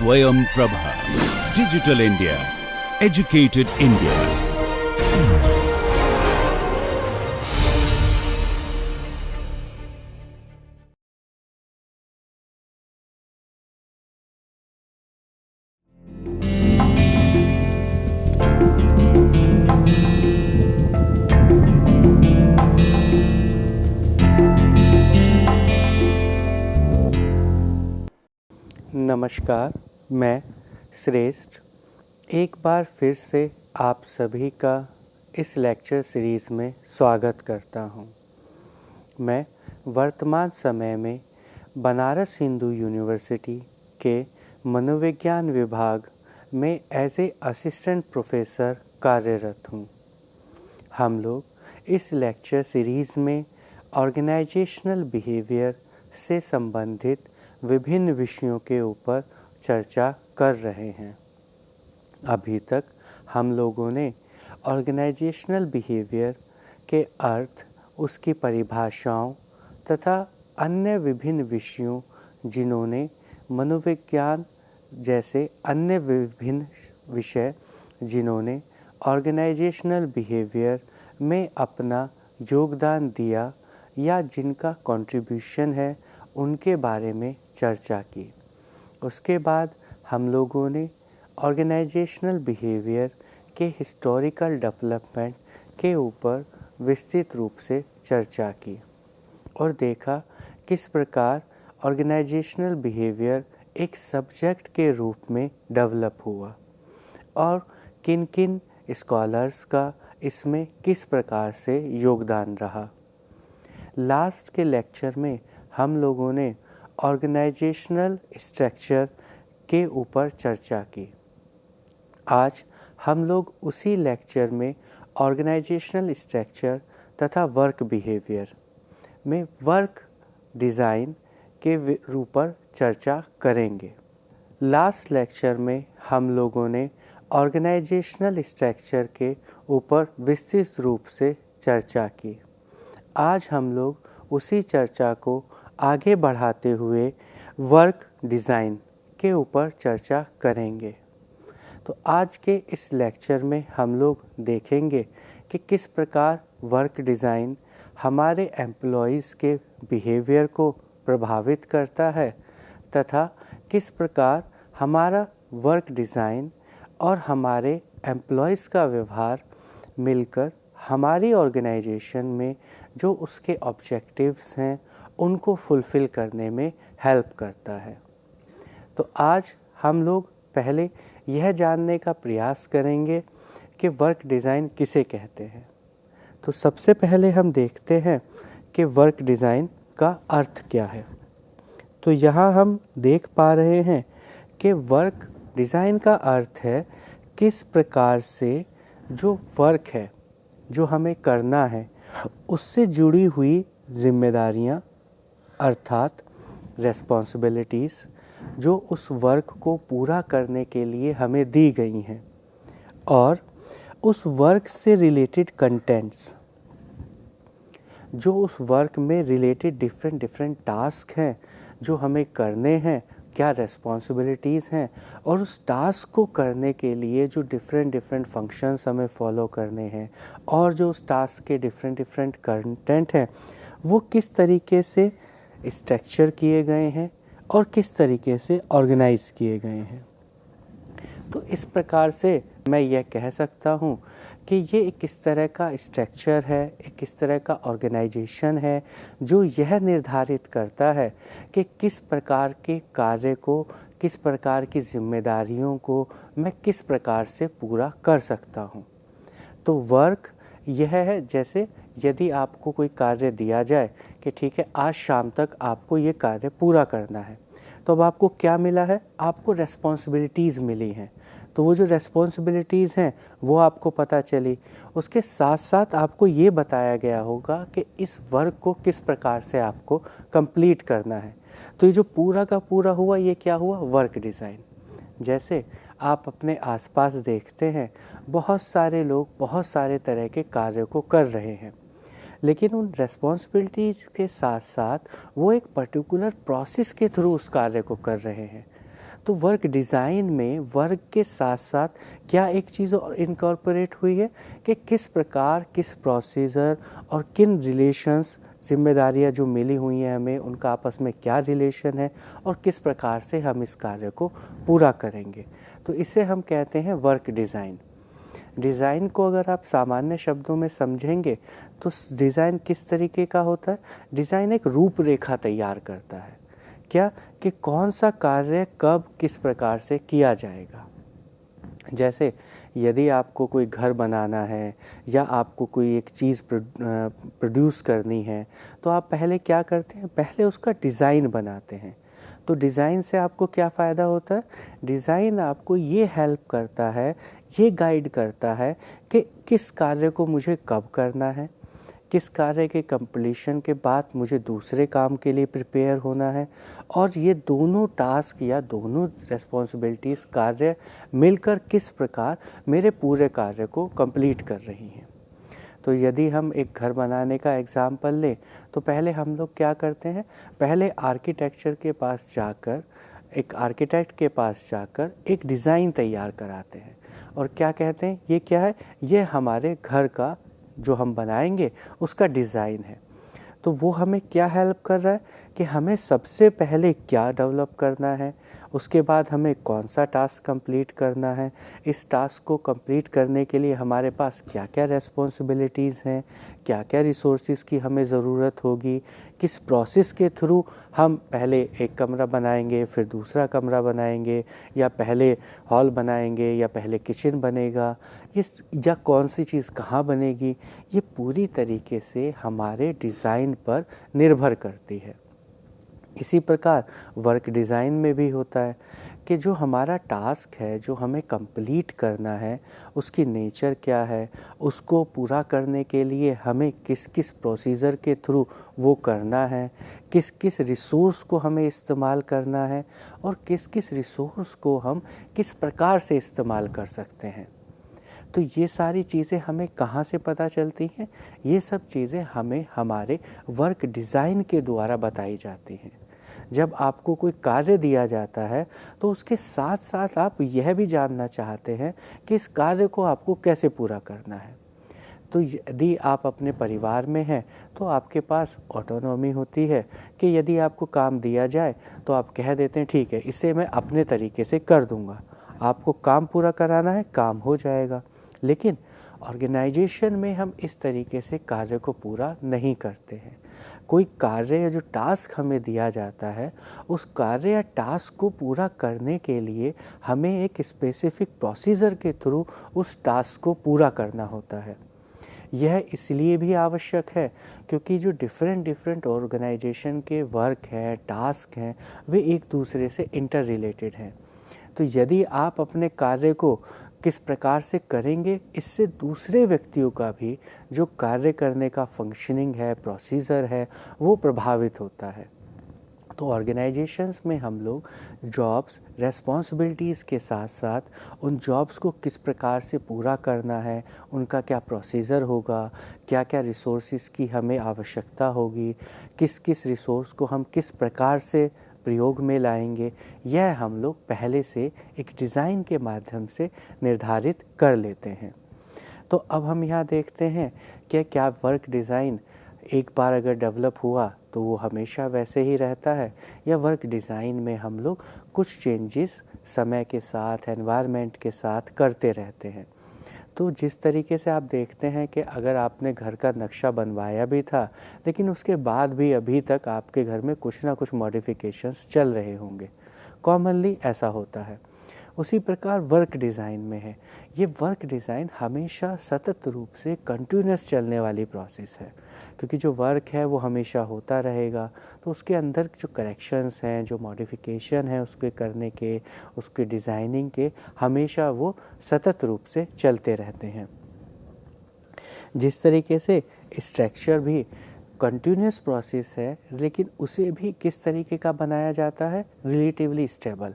Swayam Prabha. Digital India. Educated India. नमस्कार, मैं श्रेष्ठ एक बार फिर से आप सभी का इस लेक्चर सीरीज़ में स्वागत करता हूं। मैं वर्तमान समय में बनारस हिंदू यूनिवर्सिटी के मनोविज्ञान विभाग में एज ए असिस्टेंट प्रोफेसर कार्यरत हूं। हम लोग इस लेक्चर सीरीज़ में ऑर्गेनाइजेशनल बिहेवियर से संबंधित विभिन्न विषयों के ऊपर चर्चा कर रहे हैं। अभी तक हम लोगों ने ऑर्गेनाइजेशनल बिहेवियर के अर्थ, उसकी परिभाषाओं तथा अन्य विभिन्न विषयों जिन्होंने मनोविज्ञान जैसे अन्य विभिन्न विषय जिन्होंने ऑर्गेनाइजेशनल बिहेवियर में अपना योगदान दिया या जिनका कंट्रीब्यूशन है, उनके बारे में चर्चा की। उसके बाद हम लोगों ने ऑर्गेनाइजेशनल बिहेवियर के हिस्टोरिकल डेवलपमेंट के ऊपर विस्तृत रूप से चर्चा की और देखा किस प्रकार ऑर्गेनाइजेशनल बिहेवियर एक सब्जेक्ट के रूप में डेवलप हुआ और किन किन स्कॉलर्स का इसमें किस प्रकार से योगदान रहा। लास्ट के लेक्चर में हम लोगों ने ऑर्गेनाइजेशनल स्ट्रक्चर के ऊपर चर्चा की। आज हम लोग उसी लेक्चर में ऑर्गेनाइजेशनल स्ट्रक्चर तथा वर्क बिहेवियर में वर्क डिज़ाइन के ऊपर चर्चा करेंगे। लास्ट लेक्चर में हम लोगों ने ऑर्गेनाइजेशनल स्ट्रक्चर के ऊपर विस्तृत रूप से चर्चा की। आज हम लोग उसी चर्चा को आगे बढ़ाते हुए वर्क डिज़ाइन के ऊपर चर्चा करेंगे। तो आज के इस लेक्चर में हम लोग देखेंगे कि किस प्रकार वर्क डिज़ाइन हमारे एम्प्लॉइज़ के बिहेवियर को प्रभावित करता है तथा किस प्रकार हमारा वर्क डिज़ाइन और हमारे एम्प्लॉइज़ का व्यवहार मिलकर हमारी ऑर्गेनाइजेशन में जो उसके ऑब्जेक्टिव्स हैं उनको फुलफ़िल करने में हेल्प करता है। तो आज हम लोग पहले यह जानने का प्रयास करेंगे कि वर्क डिज़ाइन किसे कहते हैं। तो सबसे पहले हम देखते हैं कि वर्क डिज़ाइन का अर्थ क्या है। तो यहाँ हम देख पा रहे हैं कि वर्क डिज़ाइन का अर्थ है किस प्रकार से जो वर्क है, जो हमें करना है, उससे जुड़ी हुई जिम्मेदारियाँ अर्थात रेस्पॉन्सिबिलिटीज़ जो उस वर्क को पूरा करने के लिए हमें दी गई हैं और उस वर्क से रिलेटेड कंटेंट्स जो उस वर्क में रिलेटेड डिफरेंट टास्क हैं जो हमें करने हैं, क्या रेस्पॉन्सिबिलिटीज़ हैं और उस टास्क को करने के लिए जो डिफरेंट फंक्शंस हमें फॉलो करने हैं और जो उस टास्क के डिफरेंट कंटेंट हैं वो किस तरीके से स्ट्रक्चर किए गए हैं और किस तरीके से ऑर्गेनाइज किए गए हैं। तो इस प्रकार से मैं यह कह सकता हूँ कि ये एक किस तरह का स्ट्रक्चर है, एक किस तरह का ऑर्गेनाइजेशन है जो यह निर्धारित करता है कि किस प्रकार के कार्य को, किस प्रकार की जिम्मेदारियों को मैं किस प्रकार से पूरा कर सकता हूँ। तो वर्क यह है, जैसे यदि आपको कोई कार्य दिया जाए कि ठीक है आज शाम तक आपको ये कार्य पूरा करना है, तो अब आपको क्या मिला है, आपको रेस्पॉन्सिबिलिटीज़ मिली हैं। तो वो जो रेस्पॉन्सिबिलिटीज़ हैं वो आपको पता चली, उसके साथ साथ आपको ये बताया गया होगा कि इस वर्क को किस प्रकार से आपको कंप्लीट करना है। तो ये जो पूरा का पूरा हुआ, ये क्या हुआ, वर्क डिज़ाइन। जैसे आप अपने आसपास देखते हैं बहुत सारे लोग बहुत सारे तरह के कार्यों को कर रहे हैं, लेकिन उन रेस्पॉन्सिबिलिटीज़ के साथ साथ वो एक पर्टिकुलर प्रोसेस के थ्रू उस कार्य को कर रहे हैं। तो वर्क डिज़ाइन में वर्क के साथ साथ क्या एक चीज़ और इनकॉर्पोरेट हुई है कि किस प्रकार, किस प्रोसीजर और किन रिलेशंस, जिम्मेदारियां जो मिली हुई हैं हमें, उनका आपस में क्या रिलेशन है और किस प्रकार से हम इस कार्य को पूरा करेंगे। तो इसे हम कहते हैं वर्क डिज़ाइन। डिज़ाइन को अगर आप सामान्य शब्दों में समझेंगे तो डिज़ाइन किस तरीके का होता है? डिज़ाइन एक रूपरेखा तैयार करता है। क्या कि कौन सा कार्य कब किस प्रकार से किया जाएगा। जैसे यदि आपको कोई घर बनाना है या आपको कोई एक चीज़ प्रोड्यूस करनी है तो आप पहले क्या करते हैं? पहले उसका डिज़ाइन बनाते हैं। तो डिज़ाइन से आपको क्या फ़ायदा होता है? डिज़ाइन आपको ये हेल्प करता है, ये गाइड करता है कि किस कार्य को मुझे कब करना है, किस कार्य के कंप्लीशन के बाद मुझे दूसरे काम के लिए प्रिपेयर होना है, और ये दोनों टास्क या दोनों रिस्पॉन्सिबिलिटीज़ कार्य मिलकर किस प्रकार मेरे पूरे कार्य को कंप्लीट कर रही हैं। तो यदि हम एक घर बनाने का एग्ज़ाम्पल लें तो पहले हम लोग क्या करते हैं? पहले आर्किटेक्चर के पास जाकर, एक आर्किटेक्ट के पास जाकर एक डिज़ाइन तैयार कराते हैं और क्या कहते हैं, ये क्या है? ये हमारे घर का जो हम बनाएंगे उसका डिज़ाइन है। तो वो हमें क्या हेल्प कर रहा है कि हमें सबसे पहले क्या डेवलप करना है, उसके बाद हमें कौन सा टास्क कंप्लीट करना है, इस टास्क को कंप्लीट करने के लिए हमारे पास क्या क्या रेस्पॉन्सिबिलिटीज़ हैं, क्या क्या रिसोर्सेज की हमें ज़रूरत होगी, किस प्रोसेस के थ्रू हम पहले एक कमरा बनाएंगे, फिर दूसरा कमरा बनाएंगे, या पहले हॉल बनाएंगे या पहले किचन बनेगा, या कौन सी चीज़ कहाँ बनेगी, ये पूरी तरीके से हमारे डिज़ाइन पर निर्भर करती है। इसी प्रकार वर्क डिज़ाइन में भी होता है कि जो हमारा टास्क है, जो हमें कंप्लीट करना है, उसकी नेचर क्या है, उसको पूरा करने के लिए हमें किस किस प्रोसीजर के थ्रू वो करना है, किस किस रिसोर्स को हमें इस्तेमाल करना है और किस किस रिसोर्स को हम किस प्रकार से इस्तेमाल कर सकते हैं। तो ये सारी चीज़ें हमें कहाँ से पता चलती हैं? ये सब चीज़ें हमें हमारे वर्क डिज़ाइन के द्वारा बताई जाती हैं। जब आपको कोई कार्य दिया जाता है तो उसके साथ साथ आप यह भी जानना चाहते हैं कि इस कार्य को आपको कैसे पूरा करना है। तो यदि आप अपने परिवार में हैं तो आपके पास ऑटोनॉमी होती है कि यदि आपको काम दिया जाए तो आप कह देते हैं ठीक है, इसे मैं अपने तरीके से कर दूंगा। आपको काम पूरा कराना है, काम हो जाएगा। लेकिन ऑर्गेनाइजेशन में हम इस तरीके से कार्य को पूरा नहीं करते हैं। कोई कार्य या जो टास्क हमें दिया जाता है, उस कार्य या टास्क को पूरा करने के लिए हमें एक स्पेसिफिक प्रोसीजर के थ्रू उस टास्क को पूरा करना होता है। यह इसलिए भी आवश्यक है क्योंकि जो डिफरेंट ऑर्गेनाइजेशन के वर्क हैं, टास्क हैं, वे एक दूसरे से इंटर रिलेटेड हैं। तो यदि आप अपने कार्य को किस प्रकार से करेंगे, इससे दूसरे व्यक्तियों का भी जो कार्य करने का फंक्शनिंग है, प्रोसीजर है, वो प्रभावित होता है। तो ऑर्गेनाइजेशंस में हम लोग जॉब्स, रेस्पॉन्सिबिलिटीज़ के साथ साथ उन जॉब्स को किस प्रकार से पूरा करना है, उनका क्या प्रोसीजर होगा, क्या क्या रिसोर्सेज की हमें आवश्यकता होगी, किस किस रिसोर्स को हम किस प्रकार से प्रयोग में लाएंगे, यह हम लोग पहले से एक डिज़ाइन के माध्यम से निर्धारित कर लेते हैं। तो अब हम यहाँ देखते हैं कि क्या वर्क डिज़ाइन एक बार अगर डेवलप हुआ तो वो हमेशा वैसे ही रहता है, या वर्क डिज़ाइन में हम लोग कुछ चेंजेस समय के साथ, एनवायरनमेंट के साथ करते रहते हैं। तो जिस तरीके से आप देखते हैं कि अगर आपने घर का नक्शा बनवाया भी था लेकिन उसके बाद भी अभी तक आपके घर में कुछ ना कुछ मॉडिफिकेशंस चल रहे होंगे, कॉमनली ऐसा होता है। उसी प्रकार वर्क डिज़ाइन में है। ये वर्क डिज़ाइन हमेशा सतत रूप से कंटिन्यूस चलने वाली प्रोसेस है, क्योंकि जो वर्क है वो हमेशा होता रहेगा। तो उसके अंदर जो करेक्शंस हैं, जो मॉडिफिकेशन है उसके करने के, उसके डिज़ाइनिंग के, हमेशा वो सतत रूप से चलते रहते हैं। जिस तरीके से स्ट्रक्चर भी कंटिन्यूस प्रोसेस है, लेकिन उसे भी किस तरीके का बनाया जाता है, रिलेटिवली स्टेबल,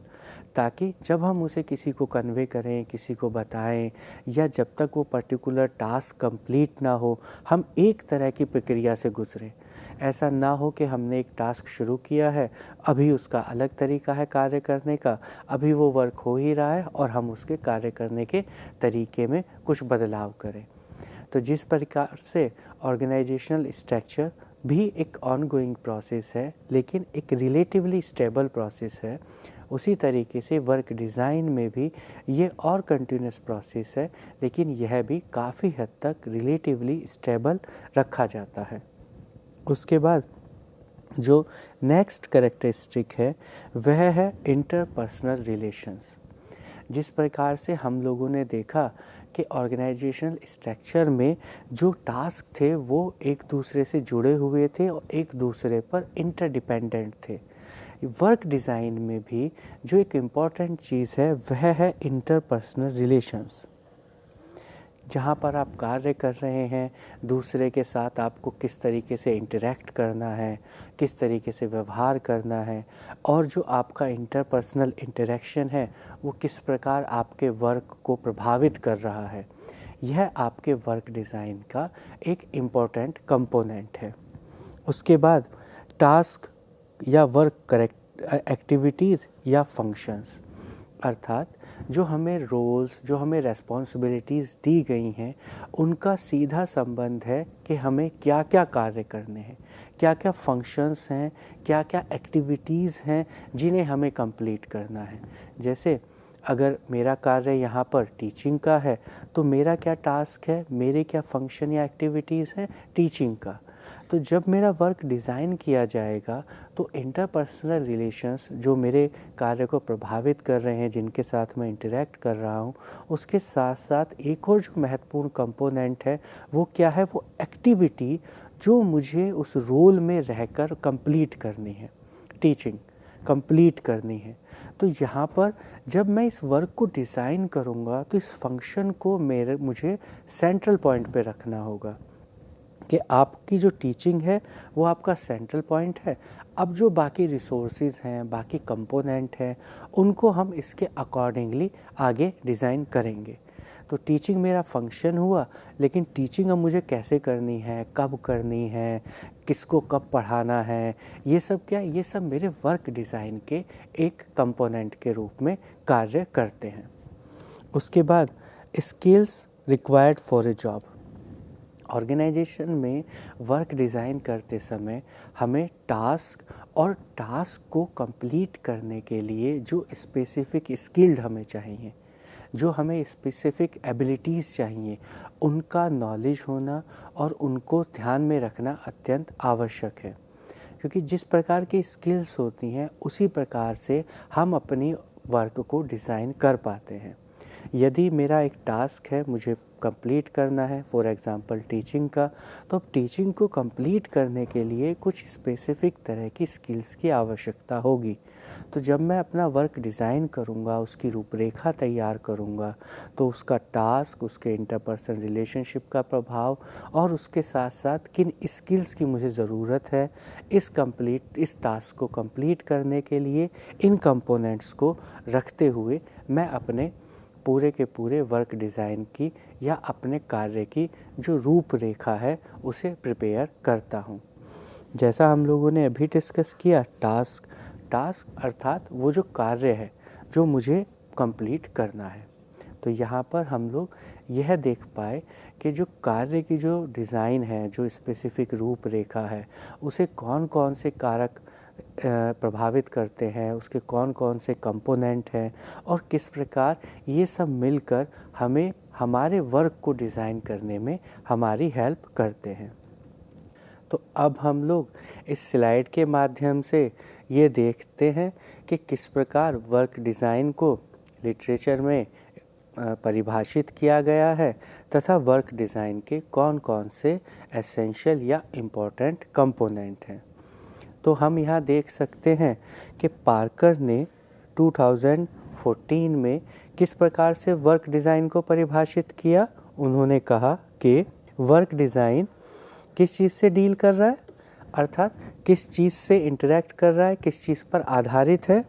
ताकि जब हम उसे किसी को कन्वे करें, किसी को बताएं, या जब तक वो पर्टिकुलर टास्क कंप्लीट ना हो, हम एक तरह की प्रक्रिया से गुजरें। ऐसा ना हो कि हमने एक टास्क शुरू किया है, अभी उसका अलग तरीका है कार्य करने का, अभी वो वर्क हो ही रहा है और हम उसके कार्य करने के तरीके में कुछ बदलाव करें। तो जिस प्रकार से ऑर्गेनाइजेशनल स्ट्रक्चर भी एक ऑनगोइंग प्रोसेस है, लेकिन एक रिलेटिवली स्टेबल प्रोसेस है, उसी तरीके से वर्क डिज़ाइन में भी ये और कंटिन्यूस प्रोसेस है, लेकिन यह भी काफ़ी हद तक रिलेटिवली स्टेबल रखा जाता है। उसके बाद जो नेक्स्ट कैरेक्टरिस्टिक है वह है इंटरपर्सनल रिलेशंस। जिस प्रकार से हम लोगों ने देखा कि ऑर्गेनाइजेशनल स्ट्रक्चर में जो टास्क थे वो एक दूसरे से जुड़े हुए थे और एक दूसरे पर इंटरडिपेंडेंट थे, वर्क डिज़ाइन में भी जो एक इम्पॉर्टेंट चीज़ है वह है इंटरपर्सनल रिलेशंस। जहाँ पर आप कार्य कर रहे हैं, दूसरे के साथ आपको किस तरीके से इंटरेक्ट करना है, किस तरीके से व्यवहार करना है, और जो आपका इंटरपर्सनल इंटरेक्शन है वो किस प्रकार आपके वर्क को प्रभावित कर रहा है, यह आपके वर्क डिज़ाइन का एक इम्पोर्टेंट कंपोनेंट है। उसके बाद टास्क या वर्क एक्टिविटीज़ या फंक्शंस, अर्थात जो हमें रोल्स, जो हमें रेस्पॉन्सिबिलिटीज़ दी गई हैं, उनका सीधा संबंध है कि हमें क्या क्या कार्य करने हैं, क्या क्या फंक्शंस हैं, क्या क्या एक्टिविटीज़ हैं जिन्हें हमें कंप्लीट करना है। जैसे अगर मेरा कार्य यहाँ पर टीचिंग का है तो मेरा क्या टास्क है, मेरे क्या फंक्शन या एक्टिविटीज़ हैं टीचिंग का। तो जब मेरा वर्क डिज़ाइन किया जाएगा तो इंटरपर्सनल रिलेशंस जो मेरे कार्य को प्रभावित कर रहे हैं, जिनके साथ मैं इंटरेक्ट कर रहा हूँ, उसके साथ साथ एक और जो महत्वपूर्ण कंपोनेंट है वो क्या है, वो एक्टिविटी जो मुझे उस रोल में रहकर कंप्लीट करनी है, टीचिंग कंप्लीट करनी है। तो यहाँ पर जब मैं इस वर्क को डिज़ाइन करूँगा तो इस फंक्शन को मुझे सेंट्रल पॉइंट पे रखना होगा कि आपकी जो टीचिंग है वो आपका सेंट्रल पॉइंट है। अब जो बाकी रिसोर्सेज हैं, बाकी कंपोनेंट हैं, उनको हम इसके अकॉर्डिंगली आगे डिज़ाइन करेंगे। तो टीचिंग मेरा फंक्शन हुआ, लेकिन टीचिंग अब मुझे कैसे करनी है, कब करनी है, किसको कब पढ़ाना है, ये सब क्या है, ये सब मेरे वर्क डिज़ाइन के एक कंपोनेंट के रूप में कार्य करते हैं। उसके बाद skills required for a job. Organisation में वर्क डिज़ाइन करते समय हमें टास्क और टास्क को कंप्लीट करने के लिए जो स्पेसिफिक स्किल्ड हमें चाहिए, जो हमें स्पेसिफिक एबिलिटीज़ चाहिए, उनका नॉलेज होना और उनको ध्यान में रखना अत्यंत आवश्यक है। क्योंकि जिस प्रकार की स्किल्स होती हैं उसी प्रकार से हम अपनी वर्क को डिज़ाइन कर पाते हैं। यदि मेरा एक टास्क है, मुझे कंप्लीट करना है, फॉर एग्ज़ाम्पल टीचिंग का, तो अब टीचिंग को कंप्लीट करने के लिए कुछ स्पेसिफिक तरह की स्किल्स की आवश्यकता होगी। तो जब मैं अपना वर्क डिज़ाइन करूँगा, उसकी रूपरेखा तैयार करूँगा, तो उसका टास्क, उसके इंटरपर्सनल रिलेशनशिप का प्रभाव और उसके साथ साथ किन स्किल्स की मुझे ज़रूरत है इस टास्क को कंप्लीट करने के लिए, इन कंपोनेंट्स को रखते हुए मैं अपने पूरे के पूरे वर्क डिज़ाइन की या अपने कार्य की जो रूपरेखा है उसे प्रिपेयर करता हूँ। जैसा हम लोगों ने अभी डिस्कस किया, टास्क अर्थात वो जो कार्य है जो मुझे कंप्लीट करना है। तो यहाँ पर हम लोग यह देख पाए कि जो कार्य की जो डिज़ाइन है, जो स्पेसिफिक रूपरेखा है, उसे कौन कौन से कारक प्रभावित करते हैं, उसके कौन कौन से कंपोनेंट हैं और किस प्रकार ये सब मिलकर हमें हमारे वर्क को डिज़ाइन करने में हमारी हेल्प करते हैं। तो अब हम लोग इस स्लाइड के माध्यम से ये देखते हैं कि किस प्रकार वर्क डिज़ाइन को लिटरेचर में परिभाषित किया गया है तथा वर्क डिज़ाइन के कौन कौन से एसेंशियल या इम्पोर्टेंट कंपोनेंट हैं। तो हम यहाँ देख सकते हैं कि पार्कर ने 2014 में किस प्रकार से वर्क डिज़ाइन को परिभाषित किया। उन्होंने कहा कि वर्क डिज़ाइन किस चीज़ से डील कर रहा है, अर्थात किस चीज़ से इंटरेक्ट कर रहा है, किस चीज़ पर आधारित है।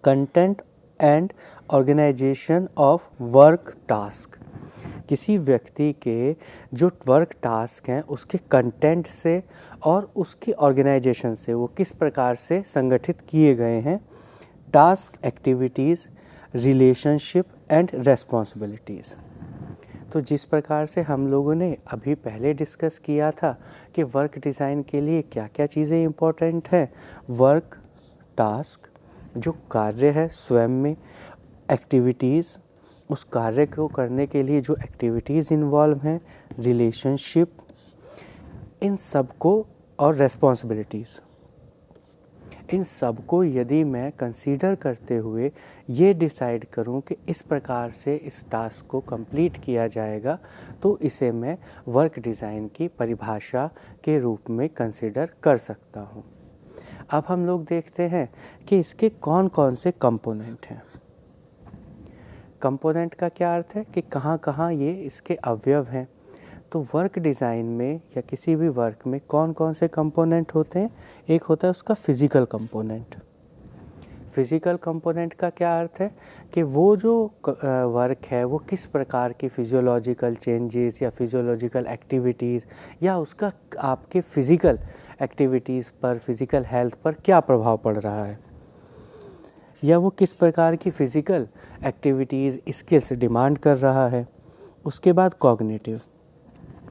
Content and organisation of work task, किसी व्यक्ति के जो वर्क टास्क हैं उसके कंटेंट से और उसकी ऑर्गेनाइजेशन से वो किस प्रकार से संगठित किए गए हैं। Task, activities, relationship and responsibilities. तो जिस प्रकार से हम लोगों ने अभी पहले डिस्कस किया था कि वर्क डिज़ाइन के लिए क्या क्या चीज़ें इम्पोर्टेंट हैं। वर्क टास्क, जो कार्य है स्वयं में, एक्टिविटीज़, उस कार्य को करने के लिए जो एक्टिविटीज़ इन्वॉल्व हैं, रिलेशनशिप, इन सब को, और रेस्पॉन्सिबिलिटीज़, इन सब को यदि मैं कंसीडर करते हुए ये डिसाइड करूं कि इस प्रकार से इस टास्क को कंप्लीट किया जाएगा, तो इसे मैं वर्क डिज़ाइन की परिभाषा के रूप में कंसीडर कर सकता हूं। अब हम लोग देखते हैं कि इसके कौन कौन से कंपोनेंट हैं। कंपोनेंट का क्या अर्थ है कि कहाँ कहाँ ये इसके अवयव हैं। तो वर्क डिज़ाइन में या किसी भी वर्क में कौन कौन से कंपोनेंट होते हैं। एक होता है उसका फिज़िकल कंपोनेंट। फिज़िकल कंपोनेंट का क्या अर्थ है कि वो जो वर्क है वो किस प्रकार की फिजियोलॉजिकल चेंजेस या फिजियोलॉजिकल एक्टिविटीज़ या उसका आपके फ़िज़िकल एक्टिविटीज़ पर, फिज़िकल हेल्थ पर क्या प्रभाव पड़ रहा है, या वो किस प्रकार की फ़िज़िकल एक्टिविटीज़ स्किल्स डिमांड कर रहा है। उसके बाद कॉग्निटिव,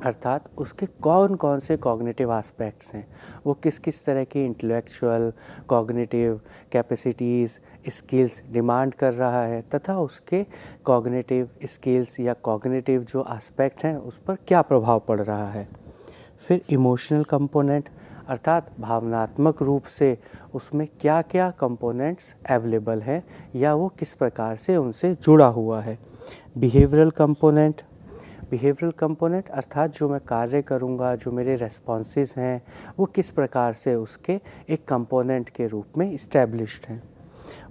अर्थात उसके कौन कौन से कॉग्निटिव एस्पेक्ट्स हैं, वो किस किस तरह की intellectual, cognitive capacities, skills demand कर रहा है, तथा उसके कॉग्निटिव स्किल्स या कॉग्निटिव जो एस्पेक्ट हैं उस पर क्या प्रभाव पड़ रहा है। फिर इमोशनल कंपोनेंट, अर्थात भावनात्मक रूप से उसमें क्या क्या कंपोनेंट्स अवेलेबल हैं या वो किस प्रकार से उनसे जुड़ा हुआ है। बिहेवियरल कंपोनेंट, बिहेवियरल कंपोनेंट अर्थात जो मैं कार्य करूँगा, जो मेरे रेस्पॉन्सेस हैं, वो किस प्रकार से उसके एक कंपोनेंट के रूप में इस्टेब्लिश्ड हैं।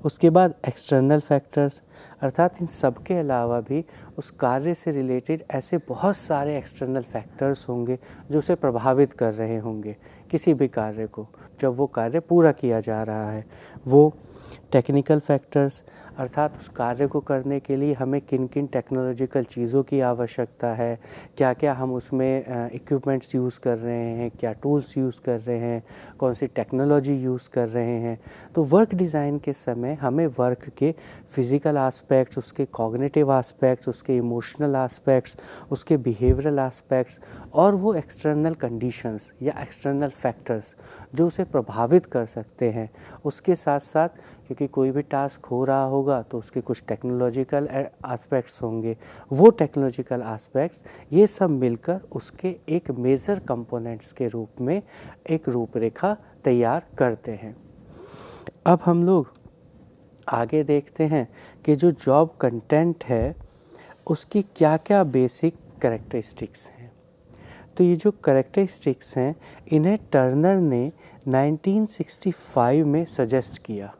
उसके बाद एक्सटर्नल फैक्टर्स, अर्थात इन सब के अलावा भी उस कार्य से रिलेटेड ऐसे बहुत सारे एक्सटर्नल फैक्टर्स होंगे जो उसे प्रभावित कर रहे होंगे किसी भी कार्य को, जब वो कार्य पूरा किया जा रहा है। वो टेक्निकल फैक्टर्स, अर्थात उस कार्य को करने के लिए हमें किन किन टेक्नोलॉजिकल चीज़ों की आवश्यकता है, क्या क्या हम उसमें इक्विपमेंट्स यूज़ कर रहे हैं, क्या टूल्स यूज़ कर रहे हैं, कौन सी टेक्नोलॉजी यूज़ कर रहे हैं। तो वर्क डिज़ाइन के समय हमें वर्क के फिज़िकल एस्पेक्ट्स, उसके कॉग्निटिव एस्पेक्ट्स, उसके इमोशनल एस्पेक्ट्स, उसके बिहेवियरल एस्पेक्ट्स और वो एक्सटर्नल कंडीशंस या एक्सटर्नल फैक्टर्स जो उसे प्रभावित कर सकते हैं, उसके साथ साथ, क्योंकि कोई भी टास्क हो रहा होगा तो उसके कुछ टेक्नोलॉजिकल एस्पेक्ट्स होंगे, वो टेक्नोलॉजिकल एस्पेक्ट्स ये सब मिलकर उसके एक मेजर कंपोनेंट्स के रूप में एक रूपरेखा तैयार करते हैं। अब हम लोग आगे देखते हैं कि जो जॉब कंटेंट है उसकी क्या क्या बेसिक कैरेक्टरिस्टिक्स हैं। तो ये जो कैरेक्टरिस्टिक्स हैं इन्हें टर्नर ने 1965 में सजेस्ट किया,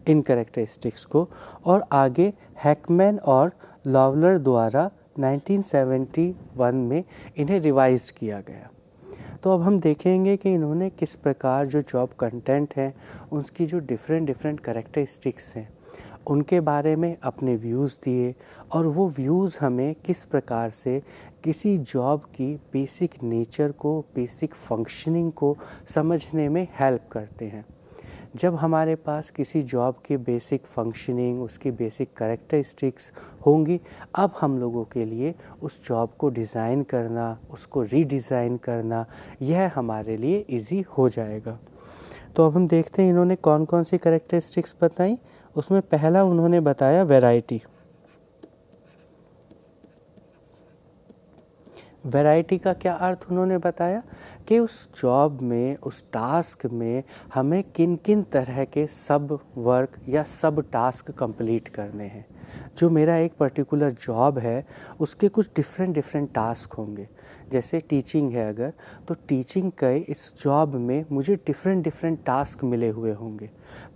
इन कैरेक्टरिस्टिक्स को, और आगे हैकमैन और लॉवलर द्वारा 1971 में इन्हें रिवाइज किया गया। तो अब हम देखेंगे कि इन्होंने किस प्रकार जो जॉब कंटेंट हैं उसकी जो डिफरेंट कैरेक्टरिस्टिक्स हैं उनके बारे में अपने व्यूज़ दिए, और वो व्यूज़ हमें किस प्रकार से किसी जॉब की बेसिक नेचर को, बेसिक फंक्शनिंग को समझने में हेल्प करते हैं। जब हमारे पास किसी जॉब की बेसिक फंक्शनिंग, उसकी बेसिक कैरेक्टरिस्टिक्स होंगी, अब हम लोगों के लिए उस जॉब को डिज़ाइन करना, उसको रीडिज़ाइन करना, यह हमारे लिए इजी हो जाएगा। तो अब हम देखते हैं इन्होंने कौन कौन सी कैरेक्टरिस्टिक्स बताई। उसमें पहला उन्होंने बताया वैरायटी। वैरायटी का क्या अर्थ उन्होंने बताया कि उस जॉब में, उस टास्क में हमें किन किन तरह के सब वर्क या सब टास्क कंप्लीट करने हैं। जो मेरा एक पर्टिकुलर जॉब है उसके कुछ डिफरेंट टास्क होंगे। जैसे टीचिंग है अगर, तो टीचिंग के इस जॉब में मुझे डिफरेंट टास्क मिले हुए होंगे।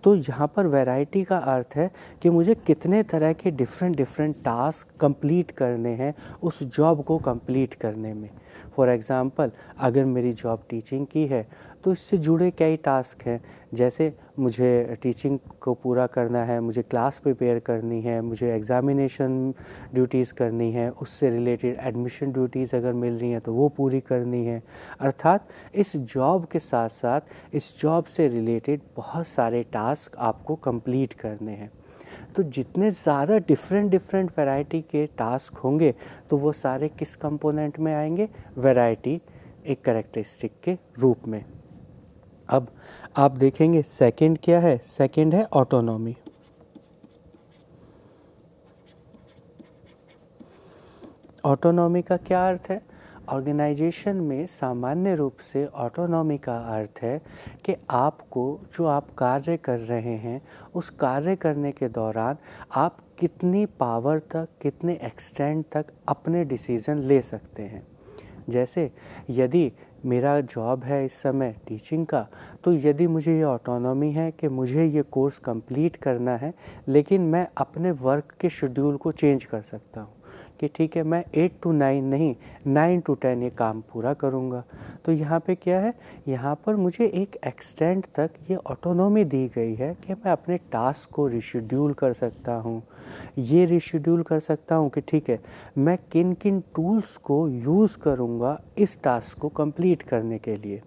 तो यहाँ पर वैरायटी का अर्थ है कि मुझे कितने तरह के डिफरेंट टास्क कंप्लीट करने हैं उस जॉब को कंप्लीट करने में। फॉर एग्ज़ाम्पल, अगर मेरी जॉब टीचिंग की है तो इससे जुड़े कई टास्क हैं, जैसे मुझे टीचिंग को पूरा करना है, मुझे क्लास प्रिपेयर करनी है, मुझे एग्ज़ामिनेशन ड्यूटीज़ करनी है, उससे रिलेटेड एडमिशन ड्यूटीज़ अगर मिल रही हैं तो वो पूरी करनी है। अर्थात इस जॉब के साथ साथ इस जॉब से रिलेटेड बहुत सारे टास्क आपको कंप्लीट करने हैं। तो जितने ज़्यादा डिफरेंट वैरायटी के टास्क होंगे तो वो सारे किस कंपोनेंट में आएंगे? वैरायटी एक कैरेक्टरिस्टिक के रूप में। अब आप देखेंगे सेकंड क्या है? सेकंड है ऑटोनॉमी। ऑटोनॉमी का क्या अर्थ है? ऑर्गेनाइजेशन में सामान्य रूप से ऑटोनॉमी का अर्थ है कि आपको जो आप कार्य कर रहे हैं उस कार्य करने के दौरान आप कितनी पावर तक, कितने एक्सटेंड तक अपने डिसीज़न ले सकते हैं। जैसे यदि मेरा जॉब है इस समय टीचिंग का, तो यदि मुझे ये ऑटोनॉमी है कि मुझे ये कोर्स कंप्लीट करना है, लेकिन मैं अपने वर्क के शेड्यूल को चेंज कर सकता हूँ कि ठीक है, मैं 8 to 9 नहीं 9 to 10 ये काम पूरा करूँगा। तो यहाँ पे क्या है? यहाँ पर मुझे एक एक्सटेंड तक ये ऑटोनॉमी दी गई है कि मैं अपने टास्क को रिशेड्यूल कर सकता हूँ। ये रिशेड्यूल कर सकता हूँ कि ठीक है, मैं किन किन टूल्स को यूज़ करूँगा इस टास्क को कंप्लीट करने के लिए।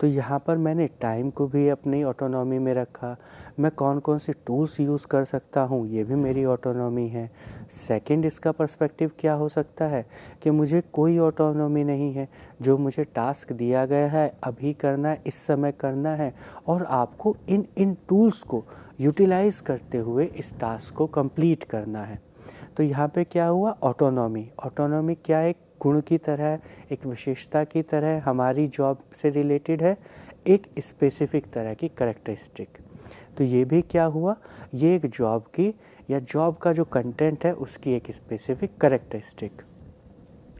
तो यहाँ पर मैंने टाइम को भी अपनी ऑटोनॉमी में रखा। मैं कौन कौन से टूल्स यूज़ कर सकता हूँ ये भी मेरी ऑटोनॉमी है। सेकंड, इसका पर्सपेक्टिव क्या हो सकता है कि मुझे कोई ऑटोनॉमी नहीं है, जो मुझे टास्क दिया गया है अभी करना है, इस समय करना है और आपको इन टूल्स को यूटिलाइज़ करते हुए इस टास्क को कंप्लीट करना है। तो यहाँ पे क्या हुआ? ऑटोनॉमी। ऑटोनॉमी क्या एक गुण की तरह, एक विशेषता की तरह हमारी जॉब से रिलेटेड है, एक स्पेसिफिक तरह की कैरेक्टरिस्टिक। तो ये भी क्या हुआ? ये एक जॉब की या जॉब का जो कंटेंट है उसकी एक स्पेसिफिक कैरेक्टरिस्टिक।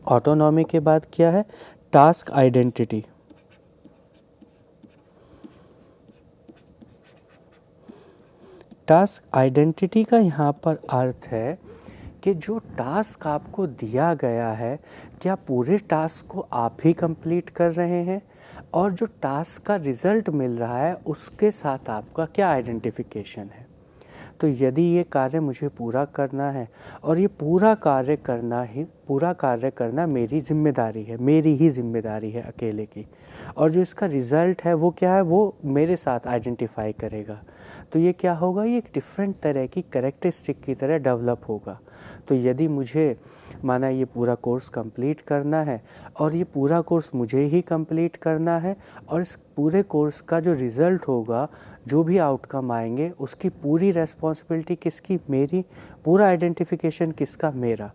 ऑटोनॉमी के बाद क्या है? Task identity. टास्क आइडेंटिटी का यहाँ पर अर्थ है कि जो टास्क आपको दिया गया है, क्या पूरे टास्क को आप ही कंप्लीट कर रहे हैं, और जो टास्क का रिज़ल्ट मिल रहा है उसके साथ आपका क्या आइडेंटिफिकेशन है। तो यदि ये कार्य मुझे पूरा करना है और ये पूरा कार्य करना मेरी ज़िम्मेदारी है, मेरी ही ज़िम्मेदारी है अकेले की, और जो इसका रिज़ल्ट है वो क्या है, वो मेरे साथ आइडेंटिफाई करेगा, तो ये क्या होगा? ये एक डिफरेंट तरह की कैरेक्टरिस्टिक की तरह डेवलप होगा। तो यदि मुझे माना ये पूरा कोर्स कंप्लीट करना है और ये पूरा कोर्स मुझे ही कंप्लीट करना है, और इस पूरे कोर्स का जो रिज़ल्ट होगा, जो भी आउटकम आएंगे, उसकी पूरी रेस्पॉन्सिबिलिटी किसकी? मेरी। पूरा आइडेंटिफिकेशन किसका? मेरा।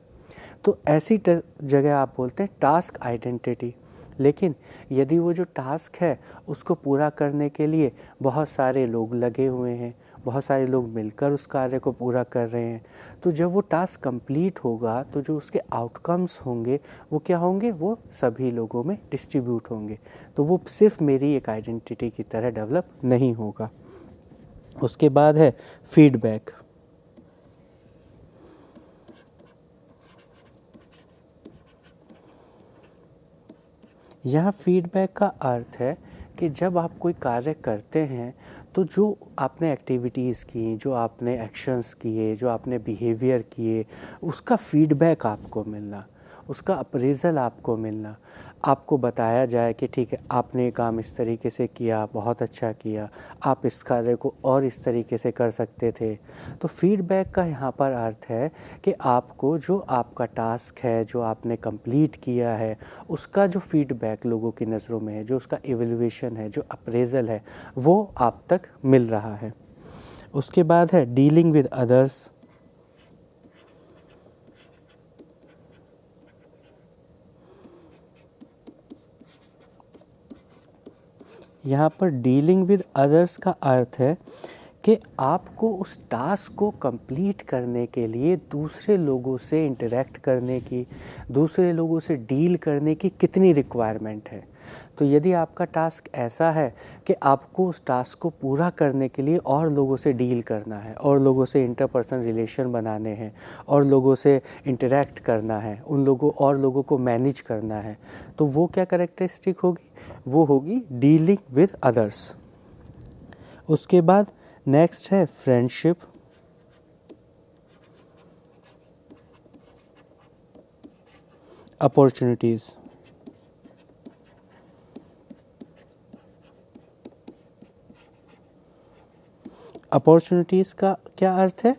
तो ऐसी जगह आप बोलते हैं टास्क आइडेंटिटी। लेकिन यदि वो जो टास्क है उसको पूरा करने के लिए बहुत सारे लोग लगे हुए हैं, बहुत सारे लोग मिलकर उस कार्य को पूरा कर रहे हैं, तो जब वो टास्क कंप्लीट होगा तो जो उसके आउटकम्स होंगे वो क्या होंगे? वो सभी लोगों में डिस्ट्रीब्यूट होंगे। तो वो सिर्फ मेरी एक आइडेंटिटी की तरह डेवलप नहीं होगा। उसके बाद है फीडबैक। यहाँ फीडबैक का अर्थ है कि जब आप कोई कार्य करते हैं तो जो आपने एक्टिविटीज़ की, जो आपने एक्शंस किए, जो आपने बिहेवियर किए, उसका फीडबैक आपको मिलना, उसका अप्रेज़ल आपको मिलना, आपको बताया जाए कि ठीक है, आपने ये काम इस तरीके से किया, बहुत अच्छा किया, आप इस कार्य को और इस तरीके से कर सकते थे। तो फीडबैक का यहाँ पर अर्थ है कि आपको जो आपका टास्क है, जो आपने कंप्लीट किया है, उसका जो फीडबैक लोगों की नज़रों में है, जो उसका इवैल्यूएशन है, जो अप्रेज़ल है, वो आप तक मिल रहा है। उसके बाद है डीलिंग विद अदर्स। यहाँ पर डीलिंग विद अदर्स का अर्थ है कि आपको उस टास्क को कंप्लीट करने के लिए दूसरे लोगों से इंटरेक्ट करने की, दूसरे लोगों से डील करने की कितनी रिक्वायरमेंट है। तो यदि आपका टास्क ऐसा है कि आपको उस टास्क को पूरा करने के लिए और लोगों से डील करना है, और लोगों से इंटरपर्सनल रिलेशन बनाने हैं, और लोगों से इंटरेक्ट करना है, उन लोगों को मैनेज करना है, तो वो क्या कैरेक्टरिस्टिक होगी? वो होगी डीलिंग विद अदर्स। उसके बाद नेक्स्ट है फ्रेंडशिप, अपॉर्चुनिटीज़। अपॉर्चुनिटीज़ का क्या अर्थ है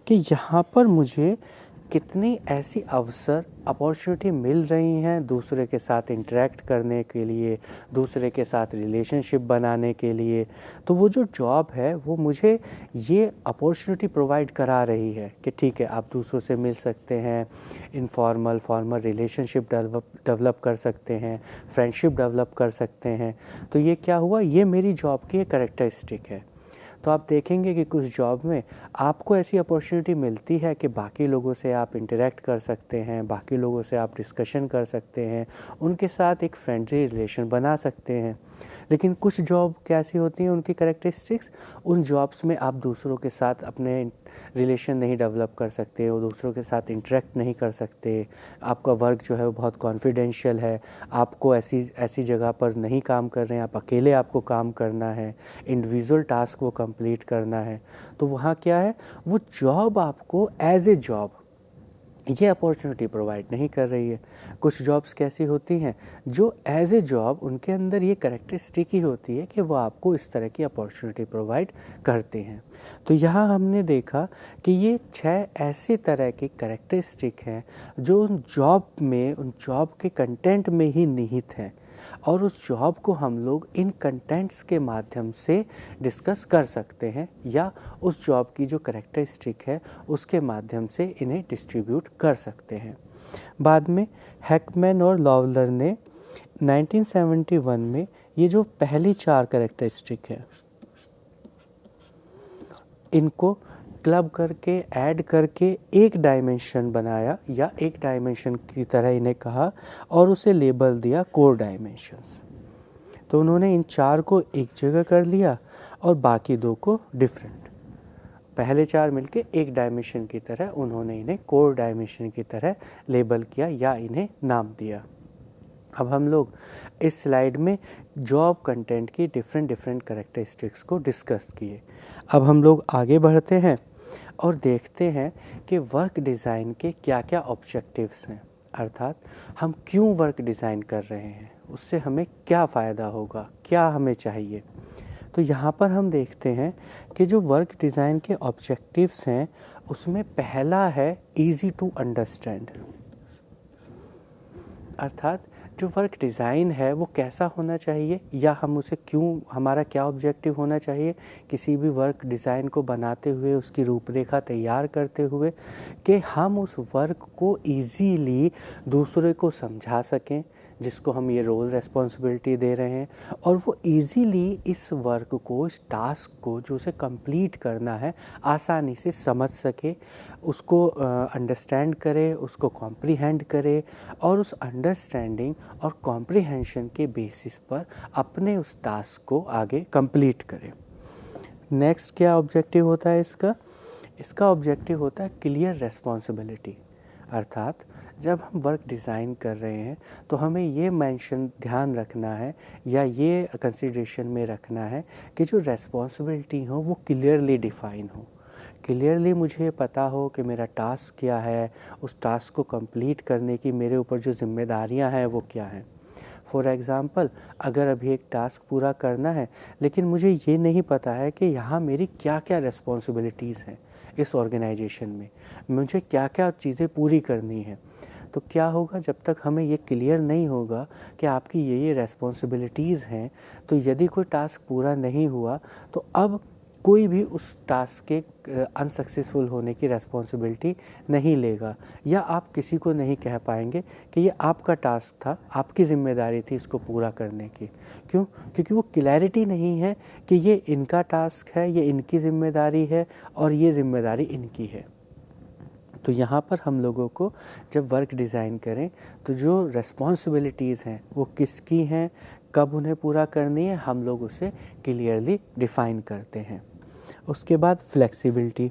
कि यहाँ पर मुझे कितनी ऐसी अवसर अपॉर्चुनिटी मिल रही हैं दूसरे के साथ इंटरेक्ट करने के लिए, दूसरे के साथ रिलेशनशिप बनाने के लिए। तो वो जो जॉब है वो मुझे ये अपॉर्चुनिटी प्रोवाइड करा रही है कि ठीक है, आप दूसरों से मिल सकते हैं, इनफॉर्मल फॉर्मल रिलेशनशिप डेवलप कर सकते हैं, फ्रेंडशिप डेवलप कर सकते हैं। तो ये क्या हुआ? ये मेरी जॉब की एक कैरेक्टरिस्टिक है। तो आप देखेंगे कि कुछ जॉब में आपको ऐसी अपॉर्चुनिटी मिलती है कि बाकी लोगों से आप इंटरेक्ट कर सकते हैं, बाकी लोगों से आप डिस्कशन कर सकते हैं, उनके साथ एक फ्रेंडली रिलेशन बना सकते हैं। लेकिन कुछ जॉब कैसी होती हैं, उनकी कैरेक्टरिस्टिक्स, उन जॉब्स में आप दूसरों के साथ अपने रिलेशन नहीं डेवलप कर सकते, वो दूसरों के साथ इंटरेक्ट नहीं कर सकते, आपका वर्क जो है वो बहुत कॉन्फिडेंशियल है, आपको ऐसी जगह पर नहीं काम कर रहे हैं, आप अकेले आपको काम करना है, इंडिविजुअल टास्क वो कंप्लीट करना है। तो वहाँ क्या है, वो जॉब आपको एज ए जॉब ये अपॉर्चुनिटी प्रोवाइड नहीं कर रही है। कुछ जॉब्स कैसी होती हैं जो एज ए जॉब उनके अंदर ये कैरेक्टरिस्टिक ही होती है कि वो आपको इस तरह की अपॉर्चुनिटी प्रोवाइड करते हैं। तो यहाँ हमने देखा कि ये 6 ऐसे तरह की कैरेक्टरिस्टिक हैं जो उन जॉब के कंटेंट में ही निहित हैं, और उस जॉब को हम लोग इन कंटेंट्स के माध्यम से डिस्कस कर सकते हैं, या उस जॉब की जो कैरेक्टरिस्टिक है उसके माध्यम से इन्हें डिस्ट्रीब्यूट कर सकते हैं। बाद में हैकमैन और लॉवलर ने 1971 में ये जो पहली 4 कैरेक्टरिस्टिक है इनको क्लब करके ऐड करके एक डायमेंशन बनाया, या एक डायमेंशन की तरह इन्हें कहा, और उसे लेबल दिया कोर डायमेंशंस। तो उन्होंने इन 4 को एक जगह कर लिया और बाकी 2 को डिफरेंट। पहले 4 मिलके एक डायमेंशन की तरह उन्होंने इन्हें कोर डायमेंशन की तरह लेबल किया या इन्हें नाम दिया। अब हम लोग इस स्लाइड में जॉब कंटेंट की डिफरेंट कैरेक्टरिस्टिक्स को डिस्कस किए। अब हम लोग आगे बढ़ते हैं और देखते हैं कि वर्क डिज़ाइन के क्या क्या ऑब्जेक्टिव्स हैं, अर्थात हम क्यों वर्क डिज़ाइन कर रहे हैं, उससे हमें क्या फ़ायदा होगा, क्या हमें चाहिए। तो यहाँ पर हम देखते हैं कि जो वर्क डिज़ाइन के ऑब्जेक्टिव्स हैं उसमें पहला है ईज़ी टू अंडरस्टैंड, अर्थात जो वर्क डिज़ाइन है वो कैसा होना चाहिए, या हम उसे क्यों, हमारा क्या ऑब्जेक्टिव होना चाहिए किसी भी वर्क डिज़ाइन को बनाते हुए, उसकी रूपरेखा तैयार करते हुए, कि हम उस वर्क को इजीली दूसरे को समझा सकें जिसको हम ये रोल रेस्पॉन्सिबिलिटी दे रहे हैं, और वो इजीली इस वर्क को, इस टास्क को जो उसे कंप्लीट करना है आसानी से समझ सके, उसको अंडरस्टैंड करे, उसको कॉम्प्रिहेंड करे, और उस अंडरस्टैंडिंग और कॉम्प्रिहेंशन के बेसिस पर अपने उस टास्क को आगे कंप्लीट करें। नेक्स्ट क्या ऑब्जेक्टिव होता है इसका ऑब्जेक्टिव होता है क्लियर रेस्पॉन्सिबिलिटी, अर्थात जब हम वर्क डिज़ाइन कर रहे हैं तो हमें ये ध्यान रखना है या ये कंसिडरेशन में रखना है कि जो रेस्पॉन्सिबिलिटी हो वो क्लियरली डिफ़ाइन हो, क्लियरली मुझे पता हो कि मेरा टास्क क्या है, उस टास्क को कंप्लीट करने की मेरे ऊपर जो जिम्मेदारियां हैं वो क्या हैं। फॉर एग्ज़ाम्पल, अगर अभी एक टास्क पूरा करना है लेकिन मुझे ये नहीं पता है कि यहाँ मेरी क्या क्या रिस्पॉन्सिबिलिटीज़ हैं, इस ऑर्गेनाइजेशन में मुझे क्या क्या चीज़ें पूरी करनी है, तो क्या होगा, जब तक हमें ये क्लियर नहीं होगा कि आपकी ये रिस्पॉन्सिबिलिटीज़ हैं, तो यदि कोई टास्क पूरा नहीं हुआ तो अब कोई भी उस टास्क के अनसक्सेसफुल होने की रिस्पॉन्सिबिलिटी नहीं लेगा, या आप किसी को नहीं कह पाएंगे कि ये आपका टास्क था, आपकी ज़िम्मेदारी थी इसको पूरा करने की। क्यों? क्योंकि वो क्लैरिटी नहीं है कि ये इनका टास्क है, ये इनकी ज़िम्मेदारी है और ये ज़िम्मेदारी इनकी है। तो यहाँ पर हम लोगों को जब वर्क डिज़ाइन करें तो जो रिस्पॉन्सिबिलिटीज़ हैं वो किसकी हैं, कब उन्हें पूरा करनी है, हम लोग उसे क्लियरली डिफ़ाइन करते हैं। उसके बाद फ्लेक्सिबिलिटी,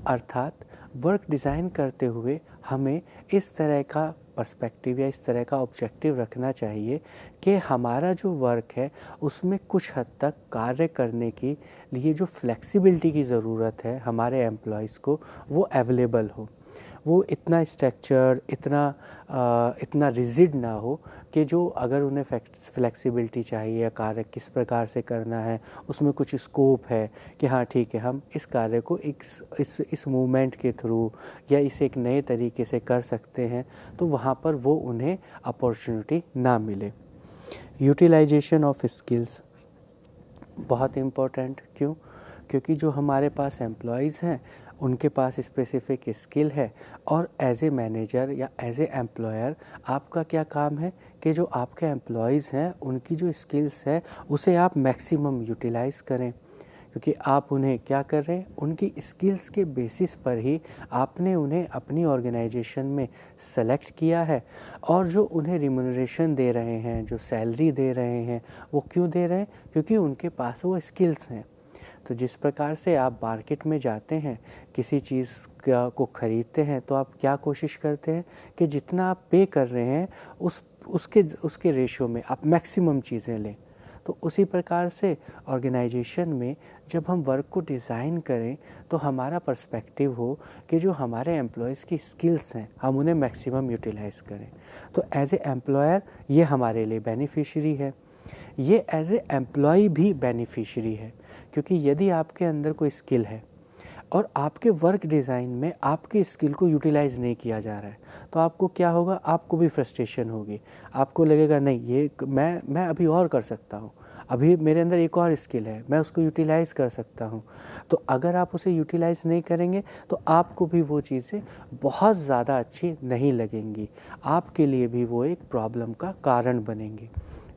अर्थात वर्क डिज़ाइन करते हुए हमें इस तरह का पर्सपेक्टिव या इस तरह का ऑब्जेक्टिव रखना चाहिए कि हमारा जो वर्क है उसमें कुछ हद तक कार्य करने के लिए जो फ्लेक्सिबिलिटी की ज़रूरत है हमारे एम्प्लॉइज़ को, वो अवेलेबल हो। वो इतना स्ट्रक्चर, इतना रिजिड ना हो कि जो अगर उन्हें फ्लेक्सिबिलिटी चाहिए, कार्य किस प्रकार से करना है, उसमें कुछ स्कोप है कि हाँ ठीक है, हम इस कार्य को इस मूवमेंट के थ्रू या इसे एक नए तरीके से कर सकते हैं, तो वहाँ पर वो उन्हें अपॉर्चुनिटी ना मिले। यूटिलाइजेशन ऑफ स्किल्स बहुत इम्पोर्टेंट। क्यों? क्योंकि जो हमारे पास एम्प्लॉयज़ हैं उनके पास स्पेसिफिक स्किल है, और एज ए मैनेजर या एज ए एम्प्लॉयर आपका क्या काम है कि जो आपके एम्प्लॉयज़ हैं उनकी जो स्किल्स है उसे आप मैक्सिमम यूटिलाइज़ करें। क्योंकि आप उन्हें क्या कर रहे हैं, उनकी स्किल्स के बेसिस पर ही आपने उन्हें अपनी ऑर्गेनाइजेशन में सेलेक्ट किया है, और जो उन्हें रिम्यूनरेशन दे रहे हैं, जो सैलरी दे रहे हैं, वो क्यों दे रहे हैं? क्योंकि उनके पास वो स्किल्स हैं। तो जिस प्रकार से आप मार्केट में जाते हैं, किसी चीज़ को ख़रीदते हैं, तो आप क्या कोशिश करते हैं कि जितना आप पे कर रहे हैं उसके रेशो में आप मैक्सिमम चीज़ें लें। तो उसी प्रकार से ऑर्गेनाइजेशन में जब हम वर्क को डिज़ाइन करें तो हमारा पर्सपेक्टिव हो कि जो हमारे एम्प्लॉयज़ की स्किल्स हैं हम उन्हें मैक्सिमम यूटिलाइज़ करें। तो एज ए एम्प्लॉयर ये हमारे लिए बेनिफिशियरी है, ये एज ए एम्प्लॉय भी बेनिफिशियरी है। क्योंकि यदि आपके अंदर कोई स्किल है और आपके वर्क डिज़ाइन में आपके स्किल को यूटिलाइज़ नहीं किया जा रहा है, तो आपको क्या होगा? आपको भी फ्रस्ट्रेशन होगी। आपको लगेगा नहीं, ये मैं अभी और कर सकता हूँ, अभी मेरे अंदर एक और स्किल है, मैं उसको यूटिलाइज़ कर सकता हूँ। तो अगर आप उसे यूटिलाइज़ नहीं करेंगे तो आपको भी वो चीज़ें बहुत ज़्यादा अच्छी नहीं लगेंगी, आपके लिए भी वो एक प्रॉब्लम का कारण बनेंगी।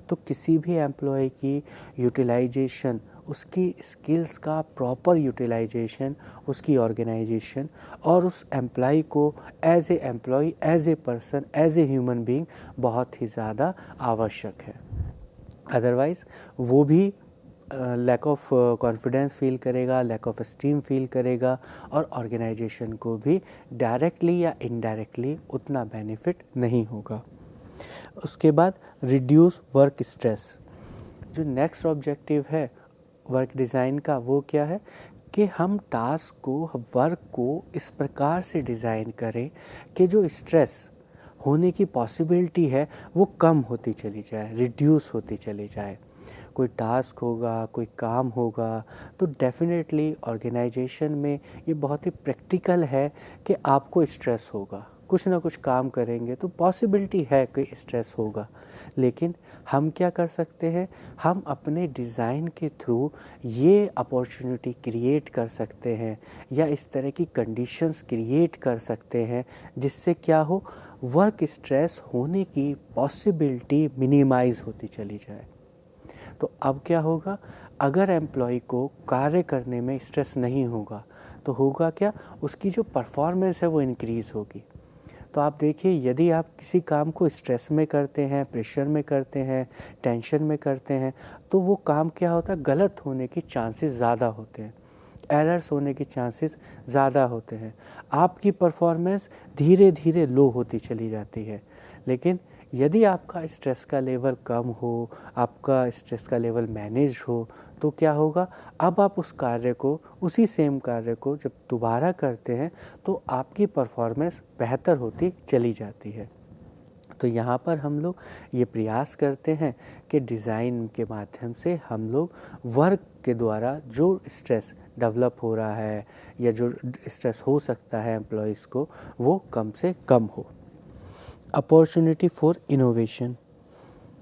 तो किसी भी एम्प्लॉय की यूटिलाइजेशन, उसकी स्किल्स का प्रॉपर यूटिलाइजेशन, उसकी ऑर्गेनाइजेशन और उस एम्प्लॉय को as a employee, as a person, as a human being बहुत ही ज़्यादा आवश्यक है। अदरवाइज़ वो भी लैक ऑफ कॉन्फिडेंस फील करेगा, लैक ऑफ स्टीम फील करेगा, और ऑर्गेनाइजेशन को भी डायरेक्टली या इनडायरेक्टली उतना बेनिफिट नहीं होगा। उसके बाद रिड्यूस वर्क स्ट्रेस। जो नेक्स्ट ऑब्जेक्टिव है वर्क डिज़ाइन का वो क्या है कि हम टास्क को, वर्क को इस प्रकार से डिज़ाइन करें कि जो स्ट्रेस होने की पॉसिबिलिटी है वो कम होती चली जाए, रिड्यूस होती चली जाए। कोई टास्क होगा, कोई काम होगा, तो डेफिनेटली ऑर्गेनाइजेशन में ये बहुत ही प्रैक्टिकल है कि आपको स्ट्रेस होगा। कुछ ना कुछ काम करेंगे तो पॉसिबिलिटी है कि स्ट्रेस होगा, लेकिन हम क्या कर सकते हैं? हम अपने डिज़ाइन के थ्रू ये अपॉर्चुनिटी क्रिएट कर सकते हैं या इस तरह की कंडीशंस क्रिएट कर सकते हैं जिससे क्या हो, वर्क स्ट्रेस होने की पॉसिबिलिटी मिनिमाइज़ होती चली जाए। तो अब क्या होगा? अगर एम्प्लॉय को कार्य करने में स्ट्रेस नहीं होगा तो होगा क्या? उसकी जो परफॉर्मेंस है वो इंक्रीज़ होगी। तो आप देखिए, यदि आप किसी काम को स्ट्रेस में करते हैं, प्रेशर में करते हैं, टेंशन में करते हैं, तो वो काम क्या होता है? गलत होने की चांसेस ज़्यादा होते हैं, एरर्स होने के चांसेस ज़्यादा होते हैं, आपकी परफॉर्मेंस धीरे धीरे लो होती चली जाती है। लेकिन यदि आपका स्ट्रेस का लेवल कम हो, आपका स्ट्रेस का लेवल मैनेज हो, तो क्या होगा? अब आप उस कार्य को, उसी सेम कार्य को जब दोबारा करते हैं तो आपकी परफॉर्मेंस बेहतर होती चली जाती है। तो यहाँ पर हम लोग ये प्रयास करते हैं कि डिज़ाइन के माध्यम से हम लोग वर्क के द्वारा जो स्ट्रेस डेवलप हो रहा है या जो स्ट्रेस हो सकता है एम्प्लॉइज़ को, वो कम से कम हो। अपॉर्चुनिटी फॉर इनोवेशन,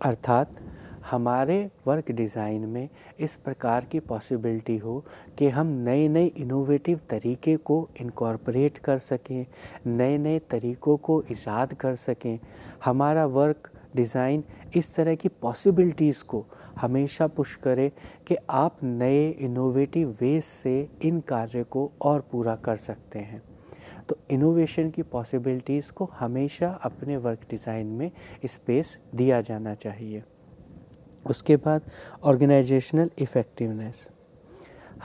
अर्थात हमारे वर्क डिज़ाइन में इस प्रकार की पॉसिबिलिटी हो कि हम नए नए इनोवेटिव तरीके को इनकॉर्पोरेट कर सकें, नए नए तरीक़ों को ईजाद कर सकें। हमारा वर्क डिज़ाइन इस तरह की पॉसिबिलिटीज़ को हमेशा पुश करे कि आप नए इनोवेटिव वेज से इन कार्य को और पूरा कर सकते हैं। तो इनोवेशन की पॉसिबिलिटीज़ को हमेशा अपने वर्क डिज़ाइन में स्पेस दिया जाना चाहिए। उसके बाद ऑर्गेनाइजेशनल इफ़ेक्टिवनेस।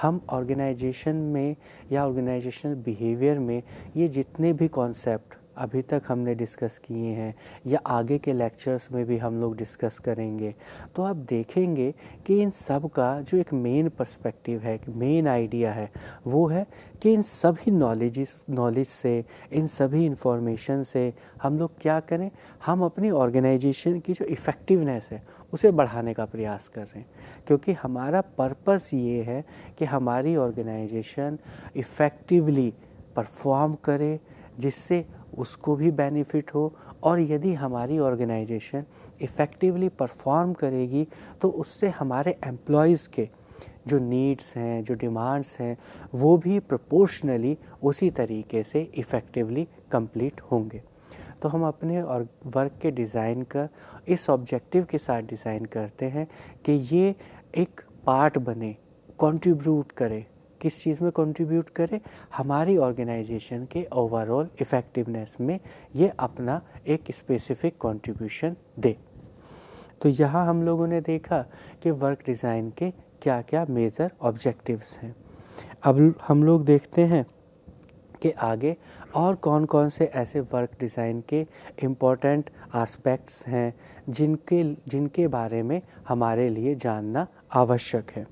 हम ऑर्गेनाइजेशन में या ऑर्गेनाइजेशनल बिहेवियर में ये जितने भी कॉन्सेप्ट अभी तक हमने डिस्कस किए हैं या आगे के लेक्चर्स में भी हम लोग डिस्कस करेंगे, तो आप देखेंगे कि इन सब का जो एक मेन पर्सपेक्टिव है, मेन आइडिया है, वो है कि इन सभी नॉलेज से, इन सभी इंफॉर्मेशन से हम लोग क्या करें, हम अपनी ऑर्गेनाइजेशन की जो इफ़ेक्टिवनेस है उसे बढ़ाने का प्रयास कर रहे हैं। क्योंकि हमारा पर्पस ये है कि हमारी ऑर्गेनाइजेशन इफ़ेक्टिवली परफॉर्म करे, जिससे उसको भी बेनिफिट हो, और यदि हमारी ऑर्गेनाइजेशन इफ़ेक्टिवली परफॉर्म करेगी तो उससे हमारे एम्प्लॉयज़ के जो नीड्स हैं, जो डिमांड्स हैं, वो भी प्रोपोर्शनली उसी तरीके से इफ़ेक्टिवली कंप्लीट होंगे। तो हम अपने और वर्क के डिज़ाइन का इस ऑब्जेक्टिव के साथ डिज़ाइन करते हैं कि ये एक पार्ट बने, कंट्रीब्यूट करे। किस चीज़ में कंट्रीब्यूट करे? हमारी ऑर्गेनाइजेशन के ओवरऑल इफ़ेक्टिवनेस में ये अपना एक स्पेसिफिक कंट्रीब्यूशन दे। तो यहाँ हम लोगों ने देखा कि वर्क डिज़ाइन के क्या क्या मेजर ऑब्जेक्टिव्स हैं। अब हम लोग देखते हैं कि आगे और कौन कौन से ऐसे वर्क डिज़ाइन के इम्पोर्टेंट एस्पेक्ट्स हैं जिनके बारे में हमारे लिए जानना आवश्यक है।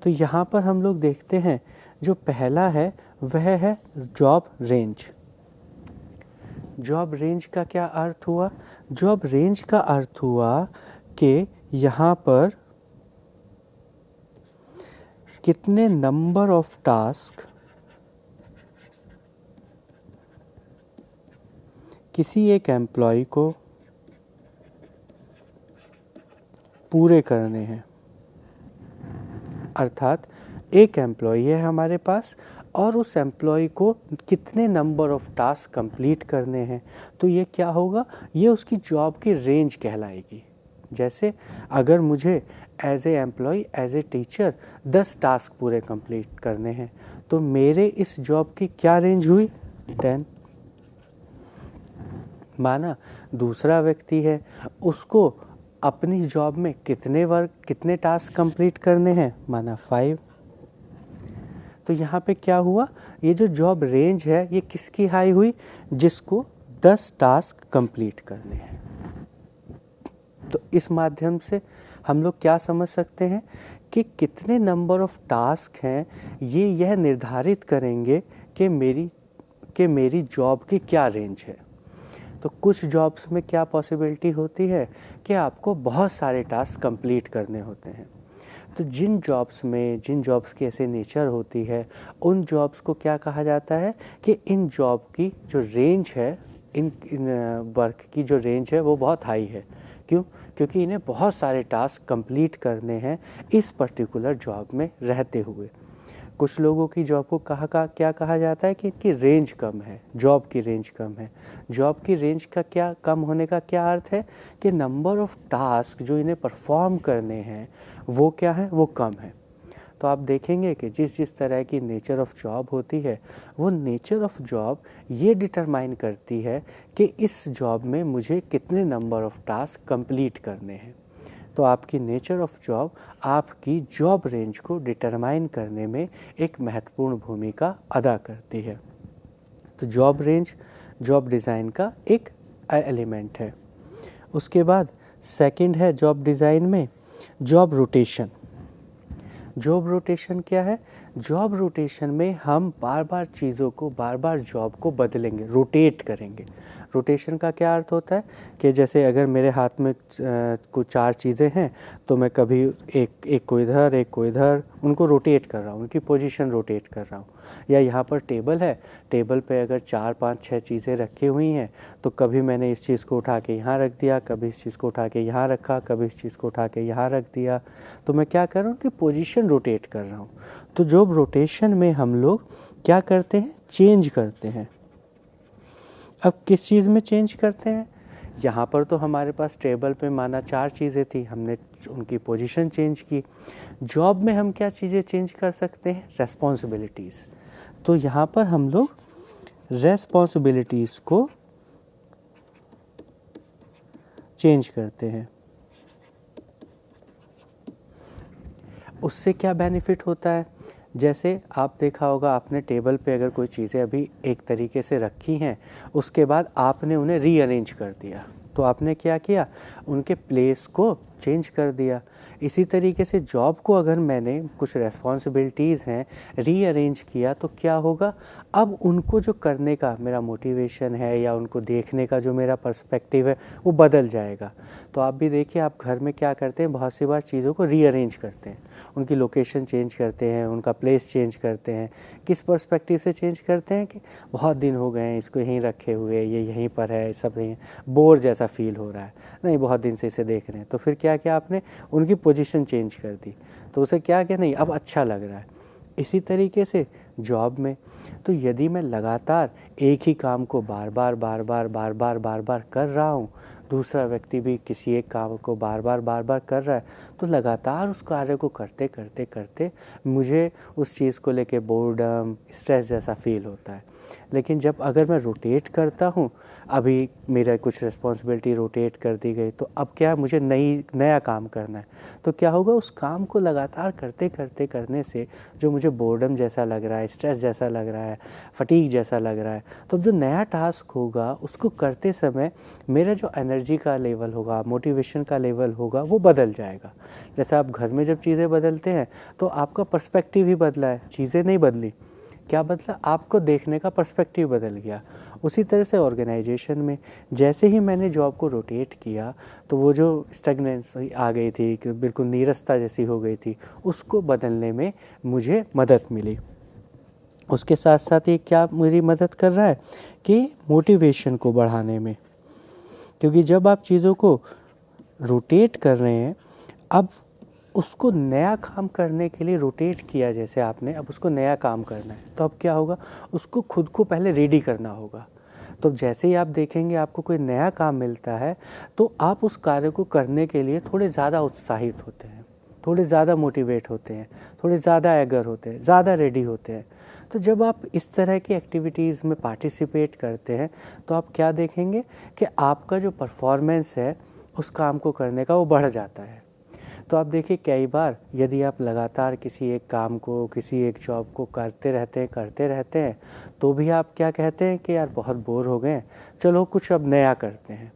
तो यहाँ पर हम लोग देखते हैं, जो पहला है वह है जॉब रेंज। जॉब रेंज का क्या अर्थ हुआ? जॉब रेंज का अर्थ हुआ कि यहाँ पर कितने नंबर ऑफ टास्क किसी एक एम्प्लॉय को पूरे करने हैं। अर्थात एक एम्प्लॉय है हमारे पास और उस एम्प्लॉय को कितने नंबर ऑफ टास्क कंप्लीट करने हैं, तो ये क्या होगा? ये उसकी जॉब की रेंज कहलाएगी। जैसे अगर मुझे as a employee, as a teacher 10 task पूरे कंप्लीट करने हैं, तो मेरे इस जॉब की क्या रेंज हुई? 10। माना दूसरा व्यक्ति है, उसको अपनी जॉब में कितने टास्क कंप्लीट करने हैं? माना 5। तो यहाँ पे क्या हुआ? ये जो जॉब रेंज है ये किसकी हाई हुई? जिसको 10 टास्क कंप्लीट करने हैं। तो इस माध्यम से हम लोग क्या समझ सकते हैं कि कितने नंबर ऑफ टास्क हैं, ये यह निर्धारित करेंगे कि मेरी जॉब की क्या रेंज है। तो कुछ जॉब्स में क्या पॉसिबिलिटी होती है कि आपको बहुत सारे टास्क कंप्लीट करने होते हैं। तो जिन जॉब्स की ऐसे नेचर होती है, उन जॉब्स को क्या कहा जाता है कि इन जॉब की जो रेंज है, इन वर्क की जो रेंज है वो बहुत हाई है। क्यों? क्योंकि इन्हें बहुत सारे टास्क कंप्लीट करने हैं इस पर्टिकुलर जॉब में रहते हुए। कुछ लोगों की जॉब को क्या कहा जाता है कि इनकी रेंज कम है, जॉब की रेंज कम है। जॉब की रेंज का क्या कम होने का क्या अर्थ है कि नंबर ऑफ टास्क जो इन्हें परफॉर्म करने हैं वो क्या है? वो कम है। तो आप देखेंगे कि जिस तरह की नेचर ऑफ जॉब होती है, वो नेचर ऑफ जॉब ये डिटरमाइन करती है कि इस जॉब में मुझे कितने नंबर ऑफ टास्क कंप्लीट करने हैं। तो आपकी नेचर ऑफ जॉब आपकी जॉब रेंज को डिटरमाइन करने में एक महत्वपूर्ण भूमिका अदा करती है। तो जॉब रेंज जॉब डिज़ाइन का एक एलिमेंट है। उसके बाद सेकंड है जॉब डिज़ाइन में जॉब रोटेशन। जॉब रोटेशन क्या है? जॉब रोटेशन में हम बार बार चीज़ों को, बार बार जॉब को बदलेंगे, रोटेट करेंगे। रोटेशन का क्या अर्थ होता है कि जैसे अगर मेरे हाथ में कुछ 4 चीज़ें हैं, तो मैं कभी एक को इधर, एक को इधर, उनको रोटेट कर रहा हूँ, उनकी पोजीशन रोटेट कर रहा हूँ। या यहाँ पर टेबल है, टेबल पे अगर 4, 5, 6 चीज़ें रखी हुई हैं, तो कभी मैंने इस चीज़ को उठा के यहाँ रख दिया, कभी इस चीज़ को उठा के यहाँ रखा, कभी इस चीज़ को उठा के यहाँ रख दिया। तो मैं क्या कर रहा हूँ कि पोजीशन रोटेट कर रहा हूँ। तो जॉब रोटेशन में हम लोग क्या करते हैं, चेंज करते हैं। अब किस चीज़ में चेंज करते हैं? यहाँ पर तो हमारे पास टेबल पे माना 4 चीज़ें थी, हमने उनकी पोजीशन चेंज की। जॉब में हम क्या चीज़ें चेंज कर सकते हैं? रेस्पॉन्सिबिलिटीज़। तो यहाँ पर हम लोग रेस्पॉन्सिबिलिटीज़ को चेंज करते हैं। उससे क्या बेनिफिट होता है? जैसे आप देखा होगा, आपने टेबल पे अगर कोई चीज़ें अभी एक तरीके से रखी हैं, उसके बाद आपने उन्हें रीअरेंज कर दिया, तो आपने क्या किया, उनके प्लेस को चेंज कर दिया। इसी तरीके से जॉब को अगर मैंने कुछ रेस्पॉन्सिबिलिटीज़ हैं रीअरेंज किया, तो क्या होगा, अब उनको जो करने का मेरा मोटिवेशन है या उनको देखने का जो मेरा पर्सपेक्टिव है वो बदल जाएगा। तो आप भी देखिए, आप घर में क्या करते हैं, बहुत सी बार चीज़ों को रीअरेंज करते हैं, उनकी लोकेशन चेंज करते हैं, उनका प्लेस चेंज करते हैं। किस पर्सपेक्टिव से चेंज करते हैं कि बहुत दिन हो गए हैं इसको यहीं रखे हुए, ये यहीं पर है, सब यहीं, बोर जैसा फील हो रहा है, नहीं बहुत दिन से इसे देख रहे हैं। तो फिर क्या किया आपने, उनकी पोजीशन चेंज कर दी, तो उसे क्या किया, नहीं अब अच्छा लग रहा है। इसी तरीके से जॉब में, तो यदि मैं लगातार एक ही काम को बार बार कर रहा हूँ, दूसरा व्यक्ति भी किसी एक काम को बार बार कर रहा है, तो लगातार उस कार्य को करते करते करते मुझे उस चीज़ को लेके बोर्डम, स्ट्रेस जैसा फील होता है। लेकिन जब अगर मैं रोटेट करता हूँ, अभी मेरा कुछ रिस्पॉन्सिबिलिटी रोटेट कर दी गई, तो अब क्या, मुझे नया काम करना है, तो क्या होगा, उस काम को लगातार करते करते करने से जो मुझे बोर्डम जैसा लग रहा है, स्ट्रेस जैसा लग रहा है, फटीग जैसा लग रहा है, तो जो नया टास्क होगा उसको करते समय मेरा जो एनर्जी का लेवल होगा, मोटिवेशन का लेवल होगा, वो बदल जाएगा। जैसे आप घर में जब चीज़ें बदलते हैं, तो आपका पर्सपेक्टिव ही बदला है, चीज़ें नहीं बदली। क्या बदला, आपको देखने का पर्सपेक्टिव बदल गया। उसी तरह से ऑर्गेनाइजेशन में जैसे ही मैंने जॉब को रोटेट किया, तो वो जो स्टैग्नेंसी आ गई थी, कि बिल्कुल नीरसता जैसी हो गई थी, उसको बदलने में मुझे मदद मिली। उसके साथ साथ ये क्या मेरी मदद कर रहा है कि मोटिवेशन को बढ़ाने में, क्योंकि जब आप चीज़ों को रोटेट कर रहे हैं, अब उसको नया काम करने के लिए रोटेट किया जैसे आपने, अब उसको नया काम करना है, तो अब क्या होगा, उसको खुद को पहले रेडी करना होगा। तो जैसे ही आप देखेंगे आपको कोई नया काम मिलता है, तो आप उस कार्य को करने के लिए थोड़े ज़्यादा उत्साहित होते हैं, थोड़े ज़्यादा मोटिवेट होते हैं, थोड़े ज़्यादा एगर होते हैं, ज़्यादा रेडी होते हैं। तो जब आप इस तरह की एक्टिविटीज़ में पार्टिसिपेट करते हैं, तो आप क्या देखेंगे कि आपका जो परफॉर्मेंस है उस काम को करने का, वो बढ़ जाता है। तो आप देखिए, कई बार यदि आप लगातार किसी एक काम को, किसी एक जॉब को करते रहते हैं, तो भी आप क्या कहते हैं कि यार बहुत बोर हो गए हैं, चलो कुछ अब नया करते हैं।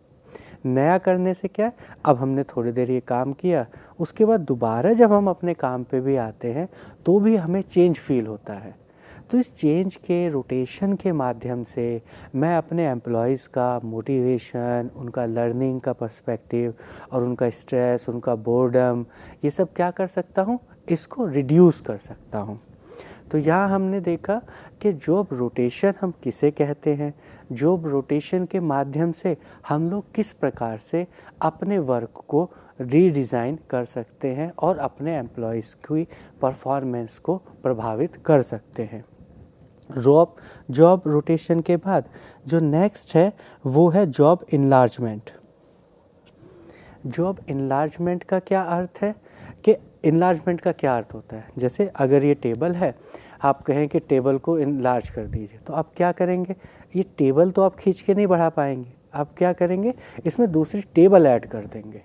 नया करने से क्या, अब हमने थोड़ी देर ये काम किया, उसके बाद दोबारा जब हम अपने काम पे भी आते हैं, तो भी हमें चेंज फील होता है। तो इस चेंज के, रोटेशन के माध्यम से मैं अपने एम्प्लॉइज़ का मोटिवेशन, उनका लर्निंग का पर्सपेक्टिव और उनका स्ट्रेस, उनका बोर्डम, ये सब क्या कर सकता हूँ, इसको रिड्यूस कर सकता हूँ। तो यहाँ हमने देखा कि जॉब रोटेशन हम किसे कहते हैं, जॉब रोटेशन के माध्यम से हम लोग किस प्रकार से अपने वर्क को रीडिज़ाइन कर सकते हैं और अपने एम्प्लॉइज़ की परफॉर्मेंस को प्रभावित कर सकते हैं। जॉब रोटेशन के बाद जो नेक्स्ट है वो है जॉब इनलार्जमेंट। जॉब इनलार्जमेंट का क्या अर्थ है कि इनलार्जमेंट का क्या अर्थ होता है, जैसे अगर ये टेबल है, आप कहें कि टेबल को इनलार्ज कर दीजिए, तो आप क्या करेंगे, ये टेबल तो आप खींच के नहीं बढ़ा पाएंगे, आप क्या करेंगे, इसमें दूसरी टेबल ऐड कर देंगे।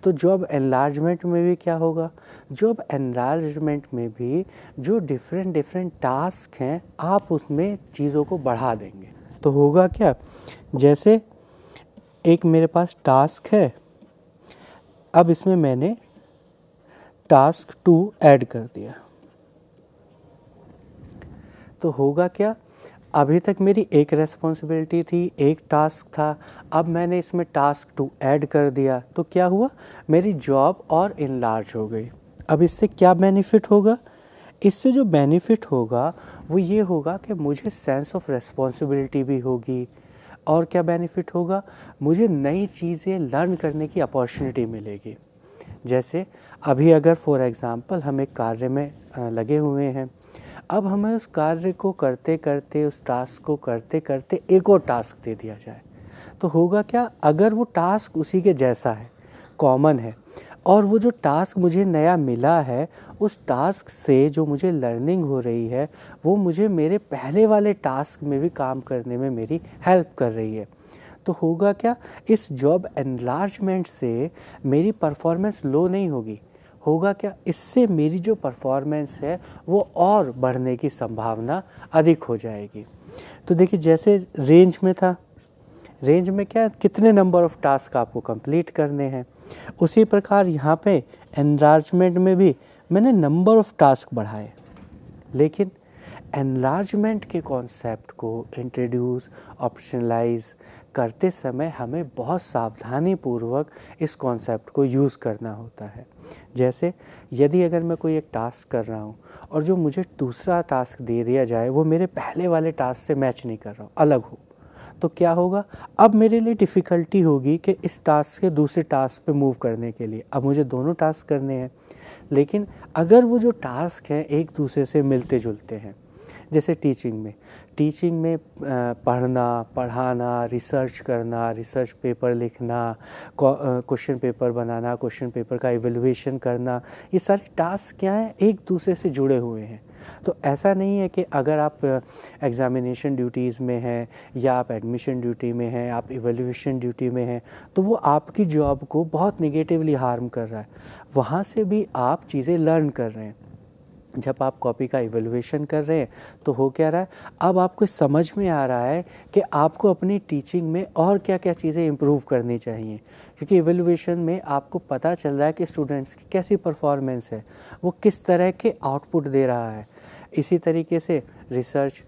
तो जॉब एनलार्जमेंट में भी क्या होगा, जॉब एनलार्जमेंट में भी जो डिफरेंट टास्क हैं, आप उसमें चीज़ों को बढ़ा देंगे। तो होगा क्या, जैसे एक मेरे पास टास्क है, अब इसमें मैंने टास्क 2 ऐड कर दिया। तो होगा क्या, अभी तक मेरी एक रिस्पॉन्सिबिलिटी थी, एक टास्क था, अब मैंने इसमें टास्क 2 ऐड कर दिया, तो क्या हुआ, मेरी जॉब और इनलार्ज हो गई। अब इससे क्या बेनिफिट होगा, इससे जो बेनिफिट होगा वो ये होगा कि मुझे सेंस ऑफ रिस्पॉन्सिबिलिटी भी होगी, और क्या बेनिफिट होगा, मुझे नई चीज़ें लर्न करने की अपॉर्चुनिटी मिलेगी। जैसे अभी अगर फॉर एग्ज़ाम्पल हम एक कार्य में लगे हुए हैं, अब हमें उस कार्य को करते करते, उस टास्क को करते करते एक और टास्क दे दिया जाए, तो होगा क्या, अगर वो टास्क उसी के जैसा है, कॉमन है, और वो जो टास्क मुझे नया मिला है, उस टास्क से जो मुझे लर्निंग हो रही है वो मुझे मेरे पहले वाले टास्क में भी काम करने में मेरी हेल्प कर रही है, तो होगा क्या, इस जॉब एनलार्जमेंट से मेरी परफॉर्मेंस लो नहीं होगी, होगा क्या, इससे मेरी जो परफॉर्मेंस है वो और बढ़ने की संभावना अधिक हो जाएगी। तो देखिए, जैसे रेंज में था, रेंज में क्या, कितने नंबर ऑफ टास्क आपको कंप्लीट करने हैं, उसी प्रकार यहाँ पे एनलार्जमेंट में भी मैंने नंबर ऑफ टास्क बढ़ाए, लेकिन एनलार्जमेंट के कॉन्सेप्ट को इंट्रोड्यूस, ऑप्शनलाइज करते समय हमें बहुत सावधानी पूर्वक इस कॉन्सेप्ट को यूज़ करना होता है। जैसे यदि अगर मैं कोई एक टास्क कर रहा हूँ और जो मुझे दूसरा टास्क दे दिया जाए वो मेरे पहले वाले टास्क से मैच नहीं कर रहा हूँ, अलग हो, तो क्या होगा, अब मेरे लिए डिफ़िकल्टी होगी कि इस टास्क से दूसरे टास्क पे मूव करने के लिए। अब मुझे दोनों टास्क करने हैं, लेकिन अगर वो जो टास्क हैं एक दूसरे से मिलते जुलते हैं, जैसे टीचिंग में पढ़ना, पढ़ाना, रिसर्च करना, रिसर्च पेपर लिखना, क्वेश्चन पेपर बनाना, क्वेश्चन पेपर का इवैल्यूएशन करना, ये सारे टास्क क्या हैं, एक दूसरे से जुड़े हुए हैं। तो ऐसा नहीं है कि अगर आप एग्ज़ामिनेशन ड्यूटीज़ में हैं या आप एडमिशन ड्यूटी में हैं, आप इवैल्यूएशन ड्यूटी में हैं, तो वो आपकी जॉब को बहुत नेगेटिवली हार्म कर रहा है। वहाँ से भी आप चीज़ें लर्न कर रहे हैं। जब आप कॉपी का इवैल्यूएशन कर रहे हैं तो हो क्या रहा है, अब आपको समझ में आ रहा है कि आपको अपनी टीचिंग में और क्या क्या चीज़ें इम्प्रूव करनी चाहिए, क्योंकि इवैल्यूएशन में आपको पता चल रहा है कि स्टूडेंट्स की कैसी परफॉर्मेंस है, वो किस तरह के आउटपुट दे रहा है। इसी तरीके से रिसर्च,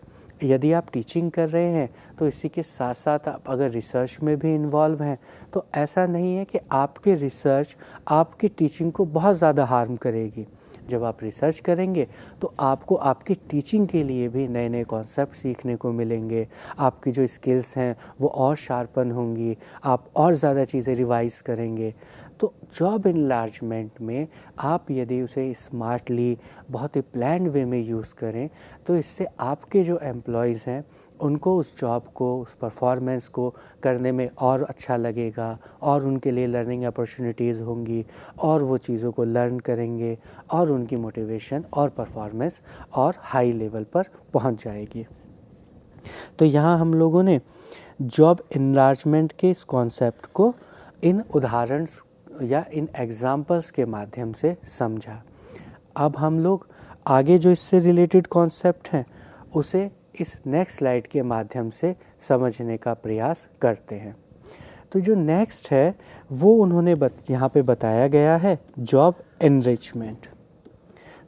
यदि आप टीचिंग कर रहे हैं तो इसी के साथ साथ आप अगर रिसर्च में भी इन्वॉल्व हैं, तो ऐसा नहीं है कि आपके रिसर्च आपकी टीचिंग को बहुत ज़्यादा हार्म करेगी। जब आप रिसर्च करेंगे तो आपको आपकी टीचिंग के लिए भी नए नए कॉन्सेप्ट सीखने को मिलेंगे, आपकी जो स्किल्स हैं वो और शार्पन होंगी, आप और ज़्यादा चीज़ें रिवाइज़ करेंगे। तो जॉब इनलार्जमेंट में आप यदि उसे स्मार्टली, बहुत ही प्लान्ड वे में यूज़ करें, तो इससे आपके जो एम्प्लॉयज़ हैं उनको उस जॉब को, उस परफॉर्मेंस को करने में और अच्छा लगेगा, और उनके लिए लर्निंग अपॉर्चुनिटीज़ होंगी, और वो चीज़ों को लर्न करेंगे, और उनकी मोटिवेशन और परफॉर्मेंस और हाई लेवल पर पहुंच जाएगी। तो यहाँ हम लोगों ने जॉब इनलार्जमेंट के इस कॉन्सेप्ट को इन उदाहरण या इन एग्जाम्पल्स के माध्यम से समझा। अब हम लोग आगे जो इससे रिलेटेड कॉन्सेप्ट हैं उसे इस नेक्स्ट स्लाइड के माध्यम से समझने का प्रयास करते हैं। तो जो नेक्स्ट है वो उन्होंने यहाँ पे बताया गया है जॉब एनरिचमेंट।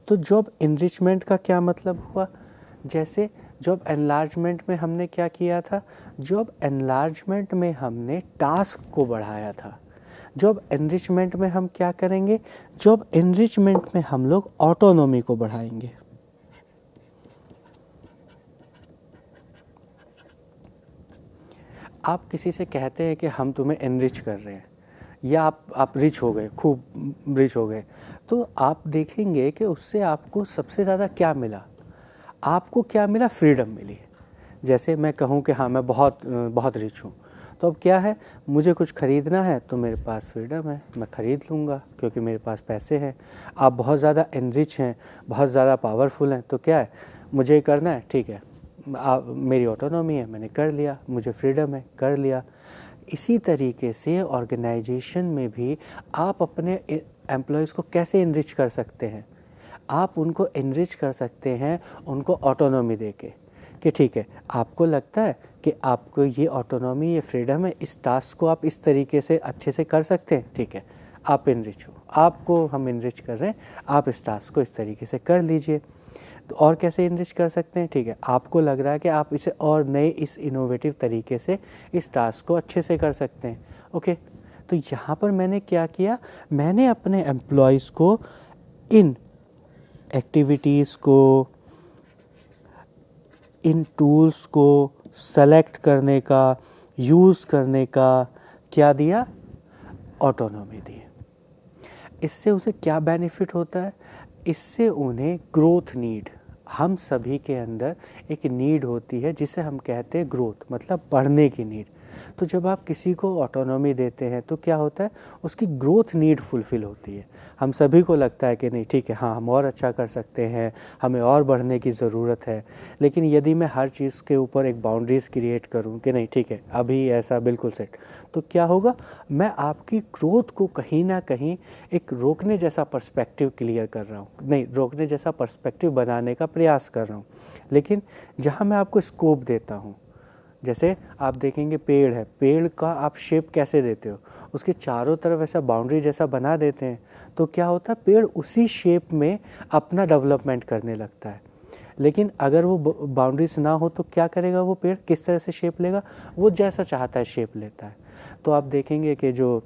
तो जॉब एनरिचमेंट का क्या मतलब हुआ, जैसे जॉब एनलार्जमेंट में हमने क्या किया था, जॉब एनलार्जमेंट में हमने टास्क को बढ़ाया था। जॉब एनरिचमेंट में हम क्या करेंगे, जॉब एनरिचमेंट में हम लोग ऑटोनॉमी को बढ़ाएंगे। आप किसी से कहते हैं कि हम तुम्हें एनरिच कर रहे हैं, या आप रिच हो गए, खूब रिच हो गए, तो आप देखेंगे कि उससे आपको सबसे ज़्यादा क्या मिला, आपको क्या मिला, फ्रीडम मिली। जैसे मैं कहूँ कि हाँ मैं बहुत रिच हूँ, तो अब क्या है, मुझे कुछ ख़रीदना है तो मेरे पास फ्रीडम है, मैं ख़रीद लूँगा क्योंकि मेरे पास पैसे हैं। आप बहुत ज़्यादा एनरिच हैं, बहुत ज़्यादा पावरफुल हैं, तो क्या है, मुझे करना है, ठीक है, मेरी ऑटोनॉमी है, मैंने कर लिया, मुझे फ्रीडम है, कर लिया। इसी तरीके से ऑर्गेनाइजेशन में भी आप अपने एम्प्लॉयज़ को कैसे एनरिच कर सकते हैं, आप उनको एनरिच कर सकते हैं उनको ऑटोनॉमी देके, कि ठीक है, आपको लगता है कि आपको ये ऑटोनॉमी, ये फ्रीडम है, इस टास्क को आप इस तरीके से अच्छे से कर सकते हैं, ठीक है, आप एनरिच हो, आपको हम एनरिच कर रहे हैं, आप इस टास्क को इस तरीके से कर लीजिए। तो और कैसे इनरिच कर सकते हैं? ठीक है, आपको लग रहा है कि आप इसे और नए इस इनोवेटिव तरीके से इस टास्क को अच्छे से कर सकते हैं। ओके, तो यहाँ पर मैंने क्या किया, मैंने अपने एम्प्लॉयज़ को इन एक्टिविटीज़ को, इन टूल्स को सेलेक्ट करने का, यूज़ करने का क्या दिया? ऑटोनॉमी दी। इससे उसे क्या बेनिफिट होता है? इससे उन्हें ग्रोथ नीड, हम सभी के अंदर एक नीड होती है जिसे हम कहते हैं ग्रोथ, मतलब बढ़ने की नीड। तो जब आप किसी को ऑटोनॉमी देते हैं तो क्या होता है, उसकी ग्रोथ नीड फुलफ़िल होती है। हम सभी को लगता है कि नहीं ठीक है, हाँ हम और अच्छा कर सकते हैं, हमें और बढ़ने की ज़रूरत है। लेकिन यदि मैं हर चीज़ के ऊपर एक बाउंड्रीज़ क्रिएट करूं कि नहीं ठीक है अभी ऐसा बिल्कुल सेट, तो क्या होगा, मैं आपकी ग्रोथ को कहीं ना कहीं एक रोकने जैसा पर्सपेक्टिव क्लियर कर रहा हूँ, नहीं रोकने जैसा पर्सपेक्टिव बनाने का प्रयास कर रहा हूँ। लेकिन जहाँ मैं आपको स्कोप देता हूँ, जैसे आप देखेंगे पेड़ है, पेड़ का आप शेप कैसे देते हो, उसके चारों तरफ ऐसा बाउंड्री जैसा बना देते हैं, तो क्या होता है, पेड़ उसी शेप में अपना डेवलपमेंट करने लगता है। लेकिन अगर वो बाउंड्रीज ना हो तो क्या करेगा, वो पेड़ किस तरह से शेप लेगा, वो जैसा चाहता है शेप लेता है। तो आप देखेंगे कि जो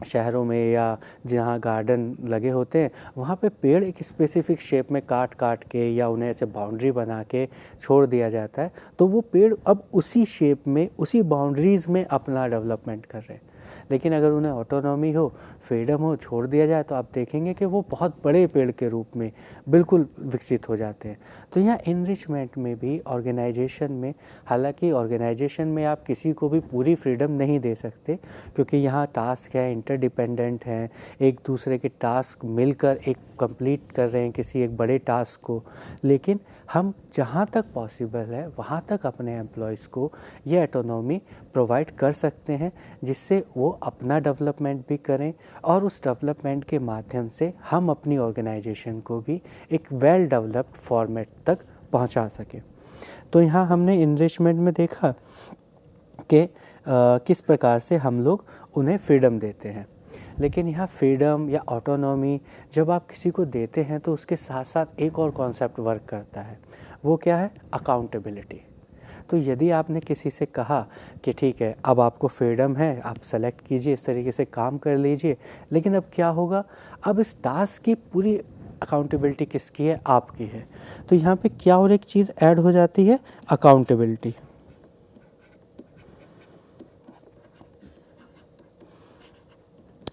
शहरों में या जहाँ गार्डन लगे होते हैं वहाँ पे पेड़ एक स्पेसिफिक शेप में काट काट के या उन्हें ऐसे बाउंड्री बना के छोड़ दिया जाता है, तो वो पेड़ अब उसी शेप में, उसी बाउंड्रीज़ में अपना डेवलपमेंट कर रहे हैं। लेकिन अगर उन्हें ऑटोनॉमी हो, फ्रीडम हो, छोड़ दिया जाए, तो आप देखेंगे कि वो बहुत बड़े पेड़ के रूप में बिल्कुल विकसित हो जाते हैं। तो यहाँ इनरिचमेंट में भी ऑर्गेनाइजेशन में, हालांकि ऑर्गेनाइजेशन में आप किसी को भी पूरी फ्रीडम नहीं दे सकते, क्योंकि यहाँ टास्क है, इंटरडिपेंडेंट हैं, एक दूसरे के टास्क मिलकर एक कंप्लीट कर रहे हैं किसी एक बड़े टास्क को। लेकिन हम जहाँ तक पॉसिबल है वहाँ तक अपने एम्प्लॉयज़ को ये ऑटोनॉमी प्रोवाइड कर सकते हैं, जिससे वो अपना डेवलपमेंट भी करें और उस डेवलपमेंट के माध्यम से हम अपनी ऑर्गेनाइजेशन को भी एक वेल डेवलप्ड फॉर्मेट तक पहुंचा सकें। तो यहाँ हमने इनरिचमेंट में देखा कि किस प्रकार से हम लोग उन्हें फ्रीडम देते हैं। लेकिन यहाँ फ्रीडम या ऑटोनॉमी जब आप किसी को देते हैं तो उसके साथ साथ एक और कॉन्सेप्ट वर्क करता है, वो क्या है, अकाउंटेबिलिटी। तो यदि आपने किसी से कहा कि ठीक है अब आपको फ्रीडम है, आप सेलेक्ट कीजिए, इस तरीके से काम कर लीजिए, लेकिन अब क्या होगा, अब इस टास्क की पूरी अकाउंटेबिलिटी किसकी है, आपकी है। तो यहाँ पे क्या और एक चीज़ ऐड हो जाती है, अकाउंटेबिलिटी।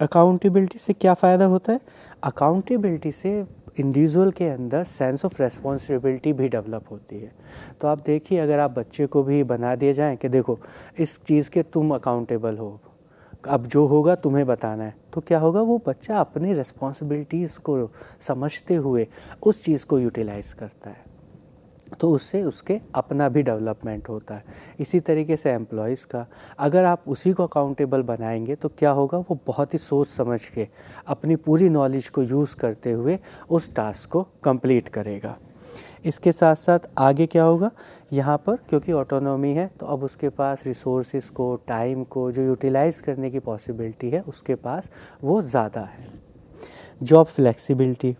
अकाउंटेबिलिटी से क्या फ़ायदा होता है, अकाउंटेबिलिटी से इंडिविजुअल के अंदर सेंस ऑफ रेस्पॉन्सिबिलिटी भी डेवलप होती है। तो आप देखिए, अगर आप बच्चे को भी बना दिए जाएं कि देखो इस चीज़ के तुम अकाउंटेबल हो, अब जो होगा तुम्हें बताना है, तो क्या होगा, वो बच्चा अपनी रिस्पॉन्सिबिलिटीज़ को समझते हुए उस चीज़ को यूटिलाइज़ करता है, तो उससे उसके अपना भी डेवलपमेंट होता है। इसी तरीके से एम्प्लॉयज़ का, अगर आप उसी को अकाउंटेबल बनाएंगे तो क्या होगा, वो बहुत ही सोच समझ के अपनी पूरी नॉलेज को यूज़ करते हुए उस टास्क को कंप्लीट करेगा। इसके साथ साथ आगे क्या होगा, यहाँ पर क्योंकि ऑटोनॉमी है तो अब उसके पास रिसोर्सेज को, टाइम को जो यूटिलाइज़ करने की पॉसिबिलिटी है उसके पास वो ज़्यादा है। जॉब फ्लेक्सिबिलिटी,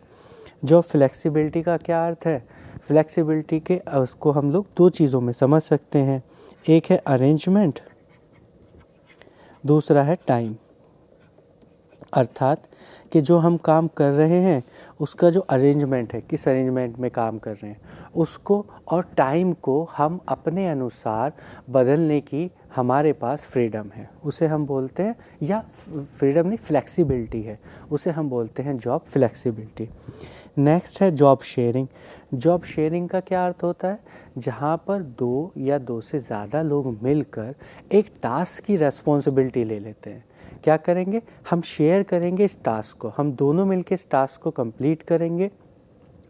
जॉब फ्लेक्सिबिलिटी का क्या अर्थ है, फ्लेक्सिबिलिटी के उसको हम लोग दो चीज़ों में समझ सकते हैं, एक है अरेंजमेंट, दूसरा है टाइम। अर्थात कि जो हम काम कर रहे हैं उसका जो अरेंजमेंट है, किस अरेंजमेंट में काम कर रहे हैं उसको, और टाइम को हम अपने अनुसार बदलने की हमारे पास फ्रीडम है, उसे हम बोलते हैं, या फ्रीडम नहीं फ्लेक्सिबिलिटी है, उसे हम बोलते हैं जॉब फ्लेक्सिबिलिटी। नेक्स्ट है जॉब शेयरिंग। जॉब शेयरिंग का क्या अर्थ होता है, जहाँ पर दो या दो से ज़्यादा लोग मिलकर एक टास्क की रेस्पॉन्सिबिलिटी ले लेते हैं। क्या करेंगे, हम शेयर करेंगे इस टास्क को, हम दोनों मिलकर इस टास्क को कंप्लीट करेंगे,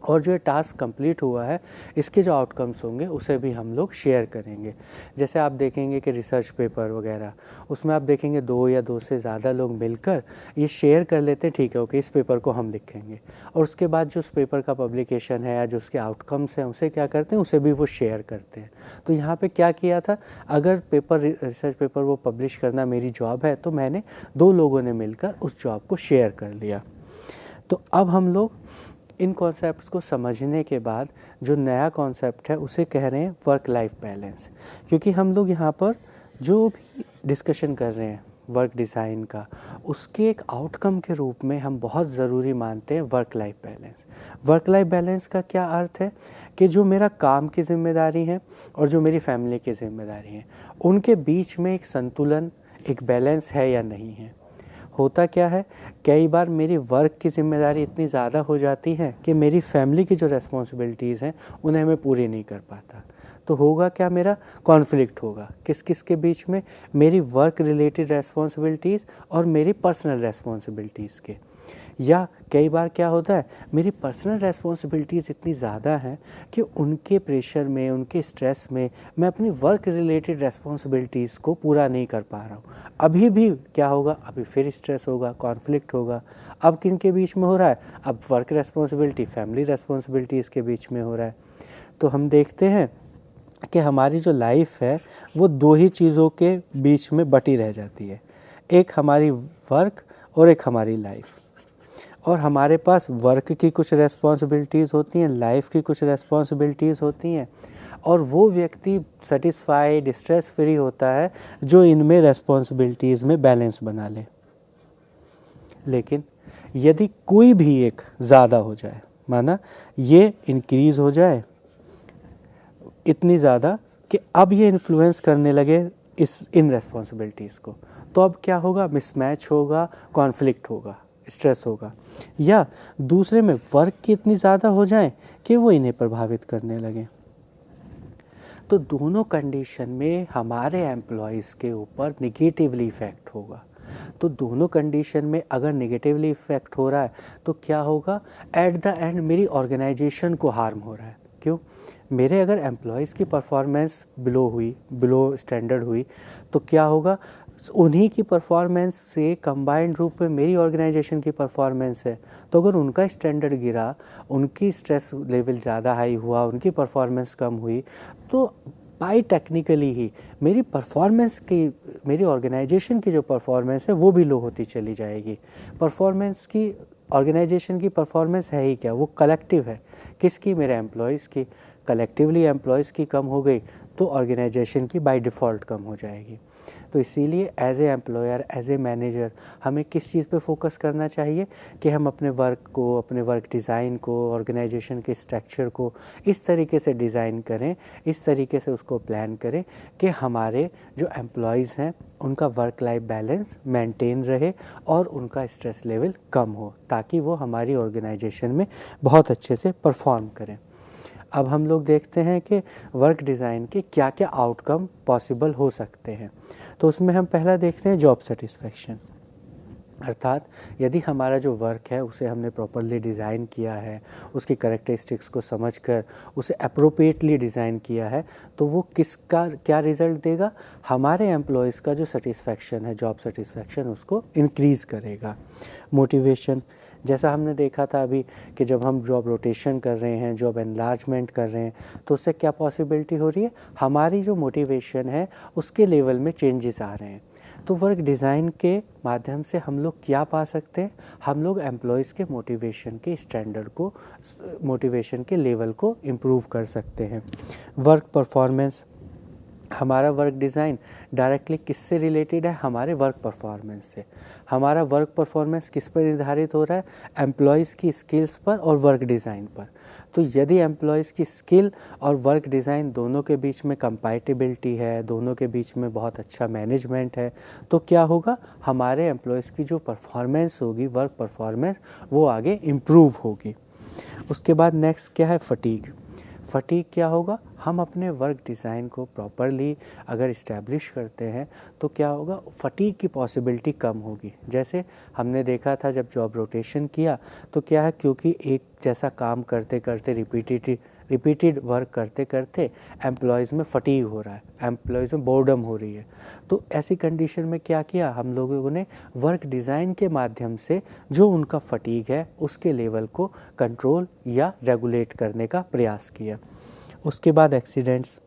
और जो ये टास्क कंप्लीट हुआ है इसके जो आउटकम्स होंगे उसे भी हम लोग शेयर करेंगे। जैसे आप देखेंगे कि रिसर्च पेपर वगैरह, उसमें आप देखेंगे दो या दो से ज़्यादा लोग मिलकर ये शेयर कर लेते हैं, ठीक है ओके इस पेपर को हम लिखेंगे, और उसके बाद जो उस पेपर का पब्लिकेशन है या जो उसके आउटकम्स हैं उसे क्या करते हैं, उसे भी वो शेयर करते हैं। तो यहाँ पर क्या किया था, अगर रिसर्च पेपर वो पब्लिश करना मेरी जॉब है तो मैंने दो लोगों ने मिलकर उस जॉब को शेयर कर लिया। तो अब हम लोग इन कॉन्सेप्ट्स को समझने के बाद जो नया कॉन्सेप्ट है उसे कह रहे हैं वर्क लाइफ बैलेंस। क्योंकि हम लोग यहाँ पर जो भी डिस्कशन कर रहे हैं वर्क डिज़ाइन का, उसके एक आउटकम के रूप में हम बहुत ज़रूरी मानते हैं work life balance. Work life balance का क्या अर्थ है कि जो मेरा काम की जिम्मेदारी है और जो मेरी फैमिली की जिम्मेदारी है, उनके बीच में एक संतुलन, एक बैलेंस है या नहीं है। होता क्या है, कई बार मेरी वर्क की जिम्मेदारी इतनी ज़्यादा हो जाती है कि मेरी फैमिली की जो रेस्पॉन्सिबिलिटीज़ हैं उन्हें मैं पूरी नहीं कर पाता। तो होगा क्या, मेरा कॉन्फ्लिक्ट होगा किस किस के बीच में, मेरी वर्क रिलेटेड रेस्पॉन्सिबिलिटीज़ और मेरी पर्सनल रेस्पॉन्सिबिलिटीज़ के। या कई बार क्या होता है, मेरी पर्सनल रेस्पॉन्सिबिलिटीज़ इतनी ज़्यादा हैं कि उनके प्रेशर में, उनके स्ट्रेस में मैं अपनी वर्क रिलेटेड रेस्पॉन्सिबिलिटीज़ को पूरा नहीं कर पा रहा हूँ। अभी भी क्या होगा, अभी फिर स्ट्रेस होगा, कॉन्फ्लिक्ट होगा। अब किन के बीच में हो रहा है, अब वर्क रेस्पॉन्सिबिलिटी, फैमिली रेस्पॉन्सिबिलिटीज़ के बीच में हो रहा है। तो हम देखते हैं कि हमारी जो लाइफ है वो दो ही चीज़ों के बीच में बटी रह जाती है, एक हमारी वर्क और एक हमारी लाइफ। और हमारे पास वर्क की कुछ रेस्पॉन्सिबिलिटीज़ होती हैं, लाइफ की कुछ रेस्पॉन्सिबिलिटीज़ होती हैं, और वो व्यक्ति सेटिस्फाइड, स्ट्रेस फ्री होता है जो इनमें रेस्पॉन्सिबिलिटीज़ में बैलेंस बना ले। लेकिन यदि कोई भी एक ज़्यादा हो जाए, माना ये इंक्रीज़ हो जाए इतनी ज़्यादा कि अब ये इन्फ्लुएंस करने लगे इन रेस्पॉन्सिबिलिटीज़ को, तो अब क्या होगा, मिसमैच होगा, कॉन्फ्लिक्ट होगा, स्ट्रेस होगा। या दूसरे में वर्क की इतनी ज़्यादा हो जाए कि वो इन्हें प्रभावित करने लगे। तो दोनों कंडीशन में हमारे एम्प्लॉयज़ के ऊपर निगेटिवली इफ़ेक्ट होगा। तो दोनों कंडीशन में अगर निगेटिवली इफ़ेक्ट हो रहा है तो क्या होगा, एट द एंड मेरी ऑर्गेनाइजेशन को हार्म हो रहा है। क्यों, मेरे अगर एम्प्लॉयज़ की परफॉर्मेंस बिलो स्टैंडर्ड हुई तो क्या होगा, उन्हीं की परफॉर्मेंस से कंबाइंड रूप में मेरी ऑर्गेनाइजेशन की परफॉर्मेंस है। तो अगर उनका स्टैंडर्ड गिरा, उनकी स्ट्रेस लेवल ज़्यादा हाई हुआ, उनकी परफॉर्मेंस कम हुई, तो बाई टेक्निकली ही मेरी परफॉर्मेंस की, मेरी ऑर्गेनाइजेशन की जो परफॉर्मेंस है वो भी लो होती चली जाएगी। परफॉर्मेंस की, ऑर्गेनाइजेशन की परफॉर्मेंस है ही क्या, वो कलेक्टिव है। किसकी, मेरे एम्प्लॉयज़ की। कलेक्टिवली एम्प्लॉयज़ की कम हो गई तो ऑर्गेनाइजेशन की बाय डिफ़ॉल्ट कम हो जाएगी। तो इसीलिए as a employer, as a manager हमें किस चीज़ पे फोकस करना चाहिए कि हम अपने वर्क को, अपने वर्क डिज़ाइन को, ऑर्गेनाइजेशन के स्ट्रक्चर को इस तरीके से डिज़ाइन करें, इस तरीके से उसको प्लान करें कि हमारे जो एम्प्लॉयज़ हैं उनका वर्क लाइफ बैलेंस मेंटेन रहे और उनका स्ट्रेस लेवल कम हो, ताकि वो हमारी ऑर्गेनाइजेशन में बहुत अच्छे से परफॉर्म करें। अब हम लोग देखते हैं कि वर्क डिज़ाइन के क्या क्या आउटकम पॉसिबल हो सकते हैं। तो उसमें हम पहला देखते हैं जॉब सेटिस्फेक्शन। अर्थात यदि हमारा जो वर्क है उसे हमने प्रॉपरली डिज़ाइन किया है, उसकी कैरेक्टरिस्टिक्स को समझकर उसे अप्रोप्रिएटली डिज़ाइन किया है, तो वो किसका क्या रिज़ल्ट देगा, हमारे एम्प्लॉयज़ का जो सेटिस्फेक्शन है, जॉब सेटिस्फेक्शन, उसको इंक्रीज़ करेगा। मोटिवेशन, जैसा हमने देखा था अभी कि जब हम जॉब रोटेशन कर रहे हैं, जॉब एनलार्जमेंट कर रहे हैं, तो उससे क्या पॉसिबिलिटी हो रही है, हमारी जो मोटिवेशन है उसके लेवल में चेंजेस आ रहे हैं। तो वर्क डिज़ाइन के माध्यम से हम लोग क्या पा सकते हैं, हम लोग एम्प्लॉयज़ के मोटिवेशन के स्टैंडर्ड को, मोटिवेशन के लेवल को इम्प्रूव कर सकते हैं। वर्क परफॉर्मेंस, हमारा वर्क डिज़ाइन डायरेक्टली किससे रिलेटेड है, हमारे वर्क परफॉर्मेंस से। हमारा वर्क परफॉर्मेंस किस पर निर्धारित हो रहा है, एम्प्लॉयज़ की स्किल्स पर और वर्क डिज़ाइन पर। तो यदि एम्प्लॉयज़ की स्किल और वर्क डिज़ाइन दोनों के बीच में कंपैटिबिलिटी है, दोनों के बीच में बहुत अच्छा मैनेजमेंट है, तो क्या होगा, हमारे एम्प्लॉयज़ की जो परफॉर्मेंस होगी, वर्क परफॉर्मेंस, वो आगे इम्प्रूव होगी। उसके बाद नेक्स्ट क्या है, फटीग। फटीग क्या होगा, हम अपने वर्क डिज़ाइन को प्रॉपरली अगर इस्टेब्लिश करते हैं तो क्या होगा, फटीग की पॉसिबिलिटी कम होगी। जैसे हमने देखा था जब जॉब रोटेशन किया तो क्या है, क्योंकि एक जैसा काम करते करते रिपीटेड वर्क करते करते एम्प्लॉयज़ में फटीग हो रहा है, एम्प्लॉयज़ में बोर्डम हो रही है। तो ऐसी कंडीशन में क्या किया, हम लोगों ने वर्क डिज़ाइन के माध्यम से जो उनका फटीग है उसके लेवल को कंट्रोल या रेगुलेट करने का प्रयास किया। उसके बाद एक्सीडेंट्स,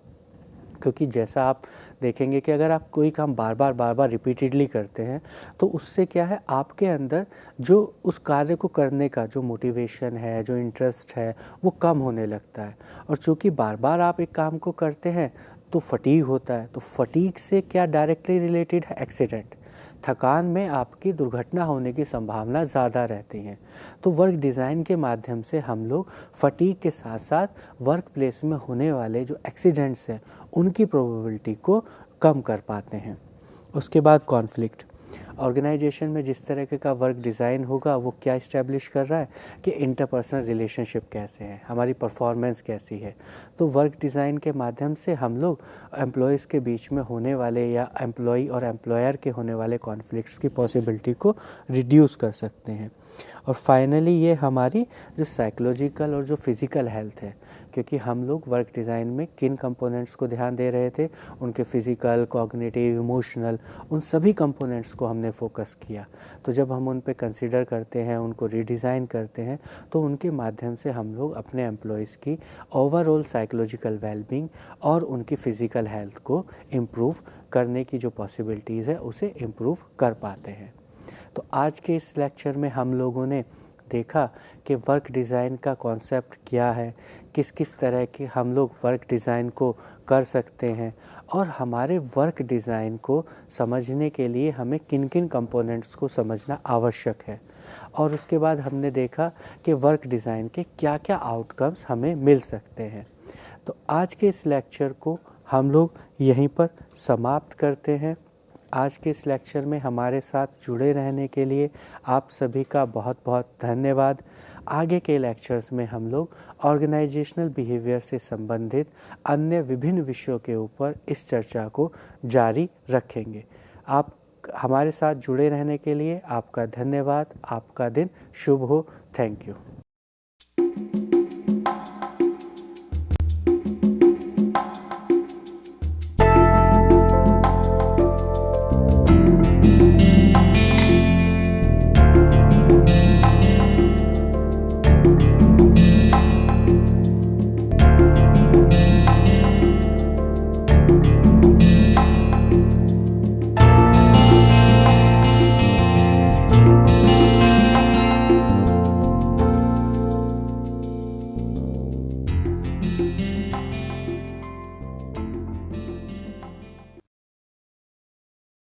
क्योंकि जैसा आप देखेंगे कि अगर आप कोई काम बार बार रिपीटेडली करते हैं तो उससे क्या है, आपके अंदर जो उस कार्य को करने का जो मोटिवेशन है, जो इंटरेस्ट है, वो कम होने लगता है। और चूँकि बार बार आप एक काम को करते हैं तो फटीग होता है। तो फटीग से क्या डायरेक्टली रिलेटेड है? एक्सीडेंट। थकान में आपकी दुर्घटना होने की संभावना ज़्यादा रहती है। तो वर्क डिज़ाइन के माध्यम से हम लोग फटीग के साथ साथ वर्क प्लेस में होने वाले जो एक्सीडेंट्स हैं उनकी प्रोबेबिलिटी को कम कर पाते हैं। उसके बाद कॉन्फ्लिक्ट। ऑर्गेनाइजेशन में जिस तरह का वर्क डिज़ाइन होगा वो क्या इस्टेब्लिश कर रहा है कि इंटरपर्सनल रिलेशनशिप कैसे हैं, हमारी परफॉर्मेंस कैसी है। तो वर्क डिज़ाइन के माध्यम से हम लोग एम्प्लॉयज़ के बीच में होने वाले या एम्प्लॉय और एम्प्लॉयर के होने वाले कॉन्फ्लिक्ट्स की पॉसिबिलिटी को रिड्यूस कर सकते हैं। और फाइनली ये हमारी जो साइकोलॉजिकल और जो फिज़िकल हेल्थ है, क्योंकि हम लोग वर्क डिज़ाइन में किन कंपोनेंट्स को ध्यान दे रहे थे, उनके फिज़िकल, कॉग्निटिव, इमोशनल, उन सभी कंपोनेंट्स को हमने फोकस किया। तो जब हम उन पे कंसीडर करते हैं, उनको रीडिज़ाइन करते हैं, तो उनके माध्यम से हम लोग अपने एम्प्लॉयज़ की ओवरऑल साइकोलॉजिकल वेलबींग और उनकी फ़िज़िकल हेल्थ को इम्प्रूव करने की जो पॉसिबिलिटीज़ है उसे इम्प्रूव कर पाते हैं। तो आज के इस लेक्चर में हम लोगों ने देखा कि वर्क डिज़ाइन का कॉन्सेप्ट क्या है, किस किस तरह के हम लोग वर्क डिज़ाइन को कर सकते हैं, और हमारे वर्क डिज़ाइन को समझने के लिए हमें किन किन कंपोनेंट्स को समझना आवश्यक है। और उसके बाद हमने देखा कि वर्क डिज़ाइन के क्या क्या आउटकम्स हमें मिल सकते हैं। तो आज के इस लेक्चर को हम लोग यहीं पर समाप्त करते हैं। आज के इस लेक्चर में हमारे साथ जुड़े रहने के लिए आप सभी का बहुत बहुत धन्यवाद। आगे के लेक्चर्स में हम लोग ऑर्गेनाइजेशनल बिहेवियर से संबंधित अन्य विभिन्न विषयों के ऊपर इस चर्चा को जारी रखेंगे। आप हमारे साथ जुड़े रहने के लिए आपका धन्यवाद। आपका दिन शुभ हो। Thank you.